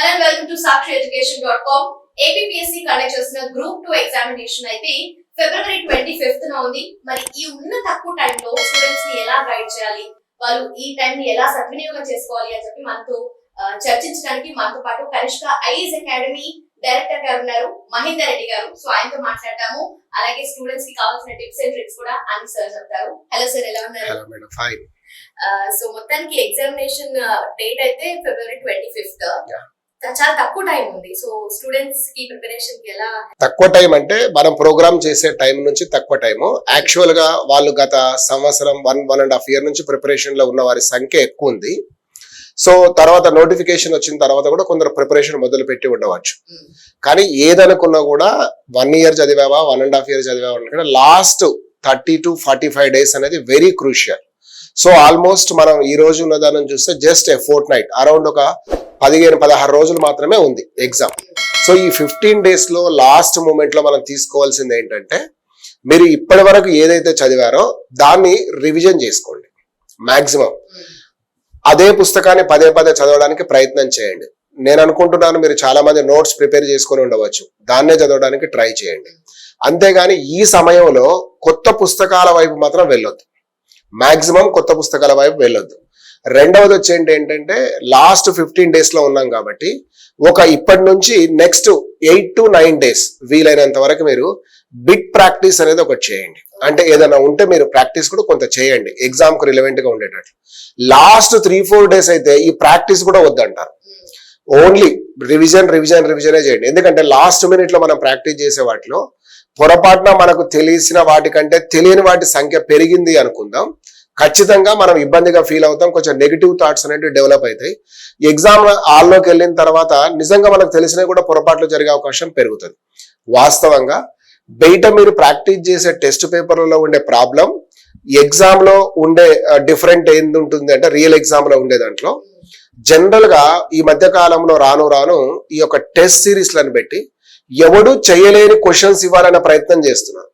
Hello and welcome to SakshiEducation.com. APPSC conduct చేసిన group 2 examination అయితే ఫిబ్రవరి 25th న ఉంది. మరి ఈ ఉన్న తక్కువ టైంలో స్టూడెంట్స్ ని ఎలా గైడ్ చేయాలి, వాళ్ళు ఈ టైం ని ఎలా సద్వినియోగం చేసుకోవాలి అని చెప్పి మనతో చర్చించడానికి మనతో పాటు కనిష్క ఐఏఎస్ అకాడమీ డైరెక్టర్ గారు ఉన్నారు, మహేందర్ రెడ్డి గారు. సో ఆయనతో మాట్లాడతాము. అలాగే స్టూడెంట్స్ కి కావాల్సిన టిప్స్ అండ్ ట్రిక్స్ కూడా అన్ని సార్ చెప్తారు. హలో సార్, ఎలా ఉన్నారు? Hello madam, fine. సో మొత్తానికి ఎగ్జామినేషన్ డేట్ అయితే ఫిబ్రవరి 25th. చాలా తక్కువ టైం ఉంది. సో స్టూడెంట్స్ కి ప్రిపరేషన్ కి ఎలా? తక్కువ టైం అంటే మనం ప్రోగ్రామ్ చేసే టైం నుంచి తక్కువ టైము. యాక్చువల్ గా వాళ్ళు గత సంవత్సరం 1.5 years నుంచి ప్రిపరేషన్ లో ఉన్న వారి సంఖ్య ఎక్కువ ఉంది. సో తర్వాత నోటిఫికేషన్ వచ్చిన తర్వాత కూడా కొందరు ప్రిపరేషన్ మొదలు పెట్టి ఉండవచ్చు. కానీ ఏదనుకున్నా కూడా 1 year చదివావా 1.5 years చదివావా అంటే లాస్ట్ 30 to 45 days అనేది వెరీ క్రూషియల్. సో ఆల్మోస్ట్ మనం ఈ రోజు ఉన్న దాన్ని చూస్తే just a fort night, around ఒక 15-16 రోజులు మాత్రమే ఉంది ఎగ్జామ్. సో ఈ 15 days లో లాస్ట్ మూమెంట్ లో మనం తీసుకోవాల్సింది ఏంటంటే, మీరు ఇప్పటి వరకు ఏదైతే చదివారో దాన్ని రివిజన్ చేసుకోండి. మాక్సిమం అదే పుస్తకాన్ని పదే చదవడానికి ప్రయత్నం చేయండి. నేను అనుకుంటున్నాను మీరు చాలా మంది నోట్స్ ప్రిపేర్ చేసుకొని ఉండవచ్చు, దాన్నే చదవడానికి ట్రై చేయండి. అంతేగాని ఈ సమయంలో కొత్త పుస్తకాల వైపు మాత్రం వెళ్ళొద్దు. మాక్సిమం కొత్త పుస్తకాల వైపు వెళ్ళొద్దు. రెండవది వచ్చేంటి ఏంటంటే, లాస్ట్ 15 days లో ఉన్నాం కాబట్టి ఇప్పటి నుంచి నెక్స్ట్ 8 to 9 days వీలైనంత వరకు మీరు బిట్ ప్రాక్టీస్ అనేది ఒకటి చేయండి. అంటే ఏదైనా ఉంటే మీరు ప్రాక్టీస్ కూడా కొంత చేయండి, ఎగ్జామ్ కు రిలవెంట్ గా ఉండేటట్లు. లాస్ట్ 3-4 days అయితే ఈ ప్రాక్టీస్ కూడా వద్దంటారు. ఓన్లీ రివిజనే చేయండి. ఎందుకంటే లాస్ట్ మినిట్ లో మనం ప్రాక్టీస్ చేసే వాటిలో పొరపాటున మనకు తెలిసిన వాటికంటే తెలియని వాటి సంఖ్య పెరిగింది అనుకుందాం, ఖచ్చితంగా మనం ఇబ్బందిగా ఫీల్ అవుతాం. కొంచెం నెగిటివ్ థాట్స్ అనేవి డెవలప్ అవుతాయి. ఎగ్జామ్ హాల్లోకి వెళ్ళిన తర్వాత నిజంగా మనకు తెలిసినవి కూడా పొరపాట్లు జరిగే అవకాశం పెరుగుతుంది. వాస్తవంగా బయట మీరు ప్రాక్టీస్ చేసే టెస్ట్ పేపర్లలో ఉండే ప్రాబ్లం ఎగ్జామ్ లో ఉండే డిఫరెంట్ ఏంది ఉంటుంది అంటే, రియల్ ఎగ్జామ్ లో ఉండే దాంట్లో జనరల్ గా ఈ మధ్య కాలంలో రాను ఈ యొక్క టెస్ట్ సిరీస్లను పెట్టి ఎవడు చేయలేని క్వశ్చన్స్ ఇవ్వాలనే ప్రయత్నం చేస్తున్నారు.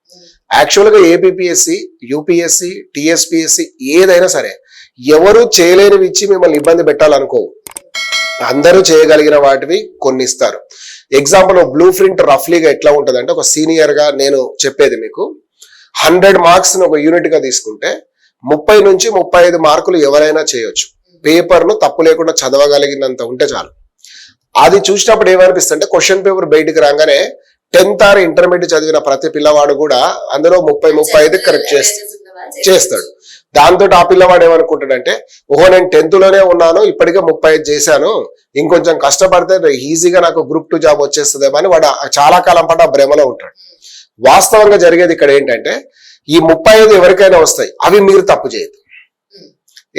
యాక్చువల్ గా ఏపీఎస్సి, యూపీఎస్సి, టీఎస్పీఎస్సి ఏదైనా సరే ఎవరు చేయలేనివి ఇచ్చి మిమ్మల్ని ఇబ్బంది పెట్టాలనుకో. అందరూ చేయగలిగిన వాటివి కొన్ని ఇస్తారు. ఎగ్జాంపుల్ బ్లూ ప్రింట్ రఫ్లీగా ఎట్లా ఉంటుంది అంటే, ఒక సీనియర్ గా నేను చెప్పేది మీకు, 100 marks ఒక యూనిట్ గా తీసుకుంటే 30 నుంచి 35 మార్కులు ఎవరైనా చేయొచ్చు. పేపర్ ను తప్పు లేకుండా చదవగలిగినంత ఉంటే చాలు. అది చూసినప్పుడు ఏమనిపిస్తుంది అంటే, క్వశ్చన్ పేపర్ బయటికి రాగానే 10th or ఇంటర్మీడియట్ చదివిన ప్రతి పిల్లవాడు కూడా అందులో 30-35 కరెక్ట్ చేస్తాడు. దాంతో ఆ పిల్లవాడు ఏమనుకుంటాడంటే, ఓహో నేను 10th లోనే ఉన్నాను, ఇప్పటికే 35 చేశాను, ఇంకొంచెం కష్టపడితే ఈజీగా నాకు గ్రూప్ 2 జాబ్ వచ్చేస్తుందేమో అని వాడు చాలా కాలం పాటు ఆ భ్రమలో ఉంటాడు. వాస్తవంగా జరిగేది ఇక్కడ ఏంటంటే, ఈ 35 ఎవరికైనా వస్తాయి, అవి మీరు తప్పు చేయదు.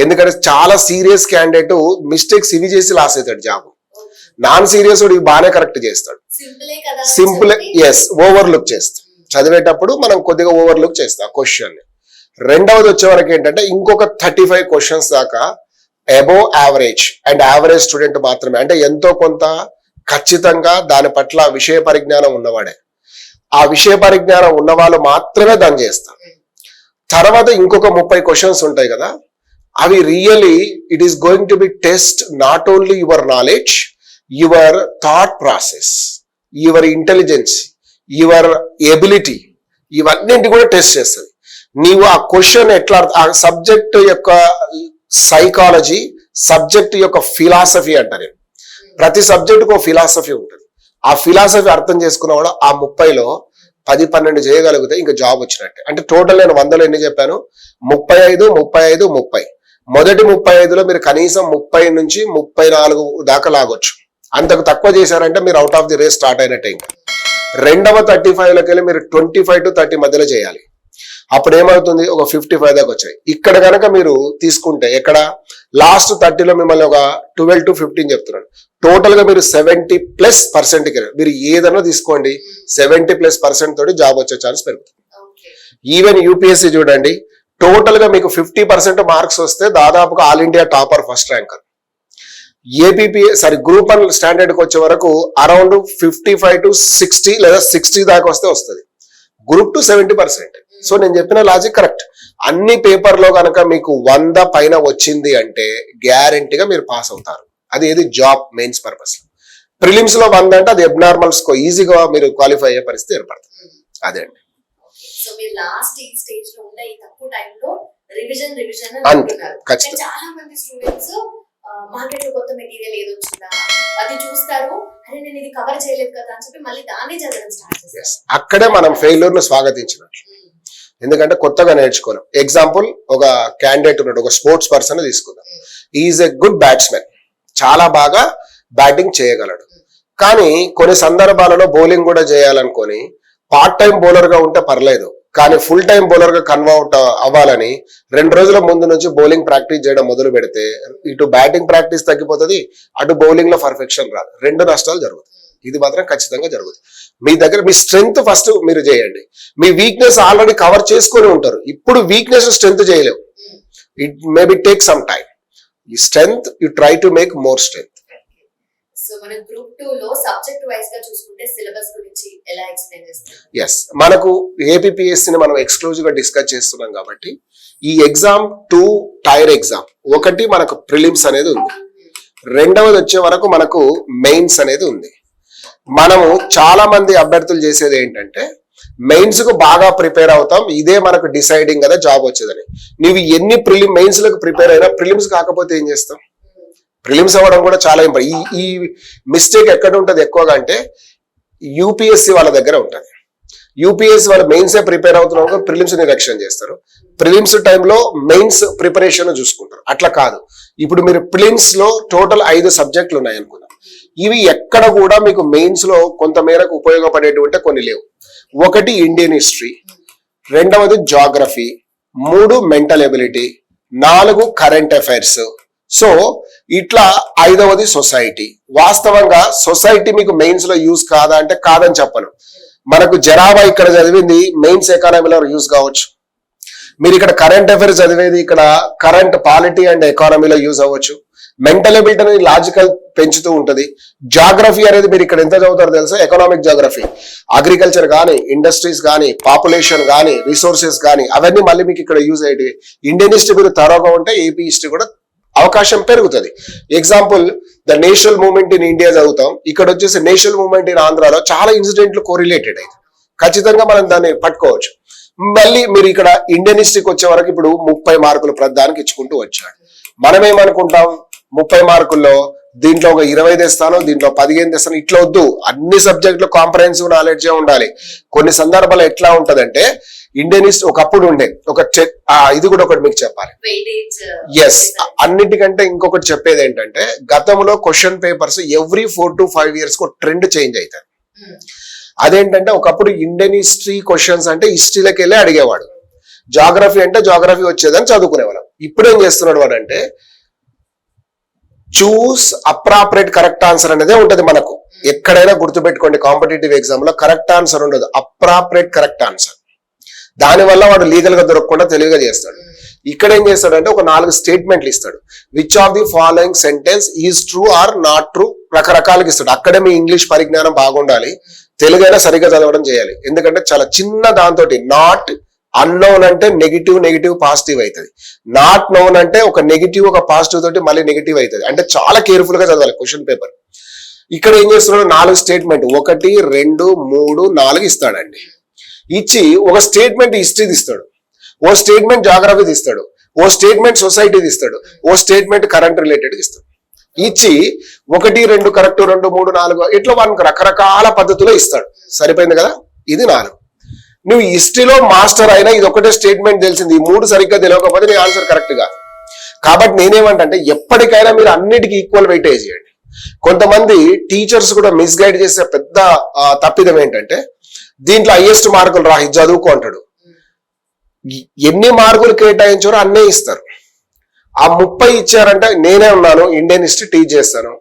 ఎందుకంటే చాలా సీరియస్ క్యాండిడేట్ మిస్టేక్స్ ఇవి చేసి లాస్ అవుతాడు జాబ్. నాన్ సీరియస్ వాడు బాగానే కరెక్ట్ చేస్తాడు. సింపుల్, ఎస్, ఓవర్లుక్ చేస్తాం. చదివేటప్పుడు మనం కొద్దిగా ఓవర్లుక్ చేస్తాం క్వశ్చన్. రెండవది వచ్చే వరకు ఏంటంటే, ఇంకొక 35 questions దాకా above average and average student మాత్రమే, అంటే ఎంతో కొంత ఖచ్చితంగా దాని పట్ల విషయ పరిజ్ఞానం ఉన్నవాడే, ఆ విషయ పరిజ్ఞానం ఉన్న వాళ్ళు మాత్రమే దాన్ని చేస్తారు. తర్వాత ఇంకొక 30 questions ఉంటాయి కదా, అవి really it is going to be test not only your knowledge, your thought process, your intelligence, your ability, ఇవన్నింటి కూడా టెస్ట్ చేస్తుంది. నీవు ఆ క్వశ్చన్ ఎట్లా, ఆ సబ్జెక్ట్ యొక్క సైకాలజీ, సబ్జెక్ట్ యొక్క ఫిలాసఫీ అంటారు. ప్రతి సబ్జెక్టుకు ఒక ఫిలాసఫీ ఉంటుంది. ఆ ఫిలాసఫీ అర్థం చేసుకున్నవాడు ఆ 30లో 10-12 చేయగలిగితే ఇంకా జాబ్ వచ్చినట్టే. అంటే టోటల్ నేను 100లో ఎన్ని చెప్పాను? 35. మొదటి 35లో మీరు కనీసం 30 నుంచి 34 దాకా లాగొచ్చు. అంతకు తక్కువ చేశారంటే మీరు out of the race start అయినట్టే. ఇంకా రెండవ 35లోకి వెళ్ళి మీరు 25 to 30 మధ్యలో చేయాలి. అప్పుడు ఏమవుతుంది, ఒక 55 దాకా వచ్చాయి. ఇక్కడ కనుక మీరు తీసుకుంటే, ఎక్కడ లాస్ట్ 30లో మిమ్మల్ని ఒక 12 to 15 చెప్తున్నాను. టోటల్ గా మీరు 70+% మీరు ఏదైనా తీసుకోండి, 70+% తోటి జాబ్ వచ్చే ఛాన్స్ పెరుగుతుంది. ఈవెన్ యూపీఎస్సీ చూడండి, టోటల్ గా మీకు 50% మార్క్స్ వస్తే దాదాపుగా all India topper, first ranker. Group 1 standard కి వచ్చే వరకు అరౌండ్ 55 to 60 లేదా 60 దాకా వస్తుంది. గ్రూప్ 2 70%. సో నేను చెప్పిన లాజిక్ కరెక్ట్. అన్ని పేపర్లో కనుక మీకు 100 పైన వచ్చింది అంటే గ్యారెంటీగా మీరు పాస్ అవుతారు. అది ఏది, జాబ్ మెయిన్స్ పర్పస్. ప్రిలిమ్స్ లో 100 అంటే అది అబ్నార్మల్స్ ఈజీగా మీరు క్వాలిఫై అయ్యే పరిస్థితి ఏర్పడుతుంది. అదే అండి. సో మీరు లాస్ట్ ఈ స్టేజ్ లో ఉన్న ఈ తక్కువ టైంలో రివిజన్ అంతే, అంటున్నారు. ఖచ్చితంగా. చాలా మంది స్టూడెంట్స్ మార్కెట్ లో కొత్త మెటీరియల్ ఏది వచ్చిందా అది చూస్తారు, అరే నేను ఇది కవర్ చేయలేదు కదా అని చెప్పి మళ్ళీ దాన్ని చదవడం స్టార్ట్ చేస్తారు. అక్కడే మనం ఫెయిల్యూర్ ను స్వాగతించినట్లు. ఎందుకంటే కొత్తగా నేర్చుకోలేం. ఎగ్జాంపుల్, ఒక క్యాండిడేట్ ఉన్నాడు, ఒక స్పోర్ట్స్ పర్సన్ తీసుకుందాం. ఈజ్ ఎ గుడ్ బ్యాట్స్మెన్, చాలా బాగా బ్యాటింగ్ చేయగలడు. కానీ కొన్ని సందర్భాలలో బౌలింగ్ కూడా చేయాలనుకొని పార్ట్ టైం బౌలర్ గా ఉంటే పర్లేదు, కానీ ఫుల్ టైం బౌలర్ గా కన్వర్ట్ అవ్వాలని 2 రోజుల ముందు నుంచి బౌలింగ్ ప్రాక్టీస్ చేయడం మొదలు పెడితే ఇటు బ్యాటింగ్ ప్రాక్టీస్ తగ్గిపోతుంది, అటు బౌలింగ్ లో పర్ఫెక్షన్ రాదు. 2 నష్టాలు జరుగుతాయి. ఇది మాత్రం ఖచ్చితంగా జరుగుతుంది. మీ దగ్గర మీ స్ట్రెంగ్త్ ఫస్ట్ మీరు చేయండి. మీ వీక్నెస్ ఆల్రెడీ కవర్ చేసుకొని ఉంటారు, ఇప్పుడు వీక్నెస్ స్ట్రెంగ్త్ చేయలేవు. It maybe take some time. ఈ strength you try to make more strength. So మన గ్రూప్ 2 లో సబ్జెక్ట్ వైస్ గా చూసుకుంటే సిలబస్ గురించి ఎలా ఎక్స్ప్లెయిన్ చేస్తారు? ఎస్, మనకు ఏపీపీఎస్సీ ని మనం ఎక్స్క్లూజివ్ గా డిస్కస్ చేస్తున్నాం కాబట్టి ఈ ఎగ్జామ్ 2 టైర్ ఎగ్జామ్, ఒకటి మనకు ప్రిలిమ్స్ అనేది ఉంది, రెండవది వచ్చే వరకు మనకు మెయిన్స్ అనేది ఉంది. మనము చాలా మంది అభ్యర్థులు చేసేది ఏంటంటే మెయిన్స్ కు బాగా ప్రిపేర్ అవుతాం, ఇదే మనకు డిసైడింగ్ కదా జాబ్ వచ్చేదని. నీవు ఎన్ని మెయిన్స్ లకు ప్రిపేర్ అయినా ప్రిలిమ్స్ కాకపోతే ఏం చేస్తాం? ప్రిలిమ్స్ అవ్వడం కూడా చాలా ఇంపార్టెంట్. ఈ మిస్టేక్ ఎక్కడ ఉంటుంది ఎక్కువగా అంటే యూపీఎస్సీ వాళ్ళ దగ్గర ఉంటుంది. యూపీఎస్సీ వాళ్ళు మెయిన్స్ ప్రిపేర్ అవుతున్నారు, ప్రిలిమ్స్ నిరీక్షణ చేస్తారు. ప్రిలిమ్స్ టైంలో మెయిన్స్ ప్రిపరేషన్ చూసుకుంటారు. అట్లా కాదు. ఇప్పుడు మీరు ప్రిలిమ్స్ లో టోటల్ 5 సబ్జెక్టులు ఉన్నాయి అనుకున్నాం. ఇవి ఎక్కడ కూడా మీకు మెయిన్స్ లో కొంత మేరకు ఉపయోగపడేటువంటి కొన్ని లేవు. ఒకటి ఇండియన్ హిస్టరీ, రెండవది geography, 3 mental ability, 4 current affairs. So ఇట్లా 5వది సొసైటీ. వాస్తవంగా సొసైటీ మీకు మెయిన్స్ లో యూజ్ కాదా అంటే కాదని చెప్పను. మనకు జనాభా ఇక్కడ చదివింది మెయిన్స్ ఎకానమీలో యూజ్ కావచ్చు. మీరు ఇక్కడ కరెంట్ అఫైర్స్ చదివేది ఇక్కడ కరెంట్ పాలిటీ అండ్ ఎకానమీలో యూజ్ అవ్వచ్చు. మెంటల్ ఎబిలిటీ అనేది లాజికల్ పెంచుతూ ఉంటుంది. జాగ్రఫీ అనేది మీరు ఇక్కడ ఎంత చదువుతారో తెలుసా? ఎకనామిక్ జాగ్రఫీ, అగ్రికల్చర్ కానీ, ఇండస్ట్రీస్ కానీ, పాపులేషన్ కానీ, రిసోర్సెస్ కానీ, అవన్నీ మళ్ళీ మీకు ఇక్కడ యూజ్ అయ్యేవి. ఇండియన్ హిస్టరీ మీరు తరోగా ఉంటే ఏపీ హిస్టరీ కూడా అవకాశం పెరుగుతుంది. Example, the national movement in India చదువుతాం, ఇక్కడ వచ్చేసి నేషనల్ మూవ్మెంట్ ఇన్ ఆంధ్రాలో చాలా ఇన్సిడెంట్లు కోరిలేటెడ్ అయితే ఖచ్చితంగా మనం దాన్ని పట్టుకోవచ్చు. మళ్ళీ మీరు ఇక్కడ ఇండియన్ హిస్టరీకి వచ్చే వరకు ఇప్పుడు 30 మార్కులు ప్రధానికి ఇచ్చుకుంటూ వచ్చాడు. మనం ఏమనుకుంటాం, 30 మార్కుల్లో దీంట్లో ఒక 20 తెస్తాను, దీంట్లో 15 తెస్తాను, ఇట్లా వద్దు. అన్ని సబ్జెక్టులు కాంప్రహెన్సివ్ నాలెడ్జే ఉండాలి. కొన్ని సందర్భాలు ఎట్లా ఉంటదంటే ఇండియన్ హిస్టరీ ఒకప్పుడు ఉండే ఒక ఇది కూడా ఒకటి మీకు చెప్పాలి. ఎస్, అన్నిటికంటే ఇంకొకటి చెప్పేది ఏంటంటే గతంలో question papers every 4 to 5 years కు ట్రెండ్ చేంజ్ అవుతారు. అదేంటంటే ఒకప్పుడు ఇండియన్ హిస్టరీ క్వశ్చన్స్ అంటే హిస్టరీలోకి వెళ్ళి అడిగేవాడు, జాగ్రఫీ అంటే జాగ్రఫీ వచ్చేదని చదువుకునేవాళ్ళం. ఇప్పుడు ఏం చేస్తున్నాడు వాడు అంటే చూస్ అప్రాపరేట్ కరెక్ట్ ఆన్సర్ అనేది ఉంటది. మనకు ఎక్కడైనా గుర్తుపెట్టుకోండి, కాంపిటేటివ్ ఎగ్జామ్ లో కరెక్ట్ ఆన్సర్ ఉండదు, అప్రాపరేట్ కరెక్ట్ ఆన్సర్. దానివల్ల వాడు లీగల్ గా దొరకకుండా తెలివిగా చేస్తాడు. ఇక్కడ ఏం చేస్తాడంటే ఒక 4 స్టేట్మెంట్లు ఇస్తాడు. Which of the following sentence is true or not true, రకరకాలుగా ఇస్తాడు. అక్కడే మీ ఇంగ్లీష్ పరిజ్ఞానం బాగుండాలి, తెలుగైనా సరిగ్గా చదవడం చేయాలి. ఎందుకంటే చాలా చిన్న దాంతో నాట్ అన్నోన్ అంటే నెగిటివ్ పాజిటివ్ అవుతుంది, నాట్ నోన్ అంటే ఒక నెగిటివ్ ఒక పాజిటివ్ తోటి మళ్ళీ నెగిటివ్ అవుతుంది. అంటే చాలా కేర్ఫుల్ గా చదవాలి క్వశ్చన్ పేపర్. ఇక్కడ ఏం చేస్తున్నాడు, 4 స్టేట్మెంట్ 1, 2, 3, 4 ఇస్తాడండి. ఇచ్చి ఒక స్టేట్మెంట్ హిస్టరీ ఇస్తాడు, ఓ స్టేట్మెంట్ జాగ్రఫీ ఇస్తాడు, ఓ స్టేట్మెంట్ సొసైటీ ఇస్తాడు, ఓ స్టేట్మెంట్ కరెంట్ రిలేటెడ్ ఇస్తాడు. ఇచ్చి 1, 2 కరెక్ట్, 2, 3, 4 ఇట్లా 1 రకరకాల పద్ధతిలో ఇస్తాడు. సరిపోయింది కదా? ఇది 4. నువ్వు హిస్టరీలో మాస్టర్ అయినా ఇది ఒకటే స్టేట్మెంట్ తెలిసింది, ఈ 3 సరిగ్గా తెలియకపోతే నీ ఆన్సర్ కరెక్ట్ కాదు. కాబట్టి నేనేమంటే ఎప్పటికైనా మీరు అన్నిటికీ ఈక్వల్ వెయిటేజ్ చేయండి. కొంతమంది టీచర్స్ కూడా మిస్గైడ్ చేసే పెద్ద తప్పిదం ఏంటంటే దీంట్లో హైయెస్ట్ మార్కులు రా ఇది చదువుకో అంటాడు. ఎన్ని మార్కులు కేటాయించారో అన్నే ఇస్తారు. ఆ 30 ఇచ్చారంటే నేనే ఉన్నాను ఇండియన్ హిస్టరీ టీచ్ చేస్తాను,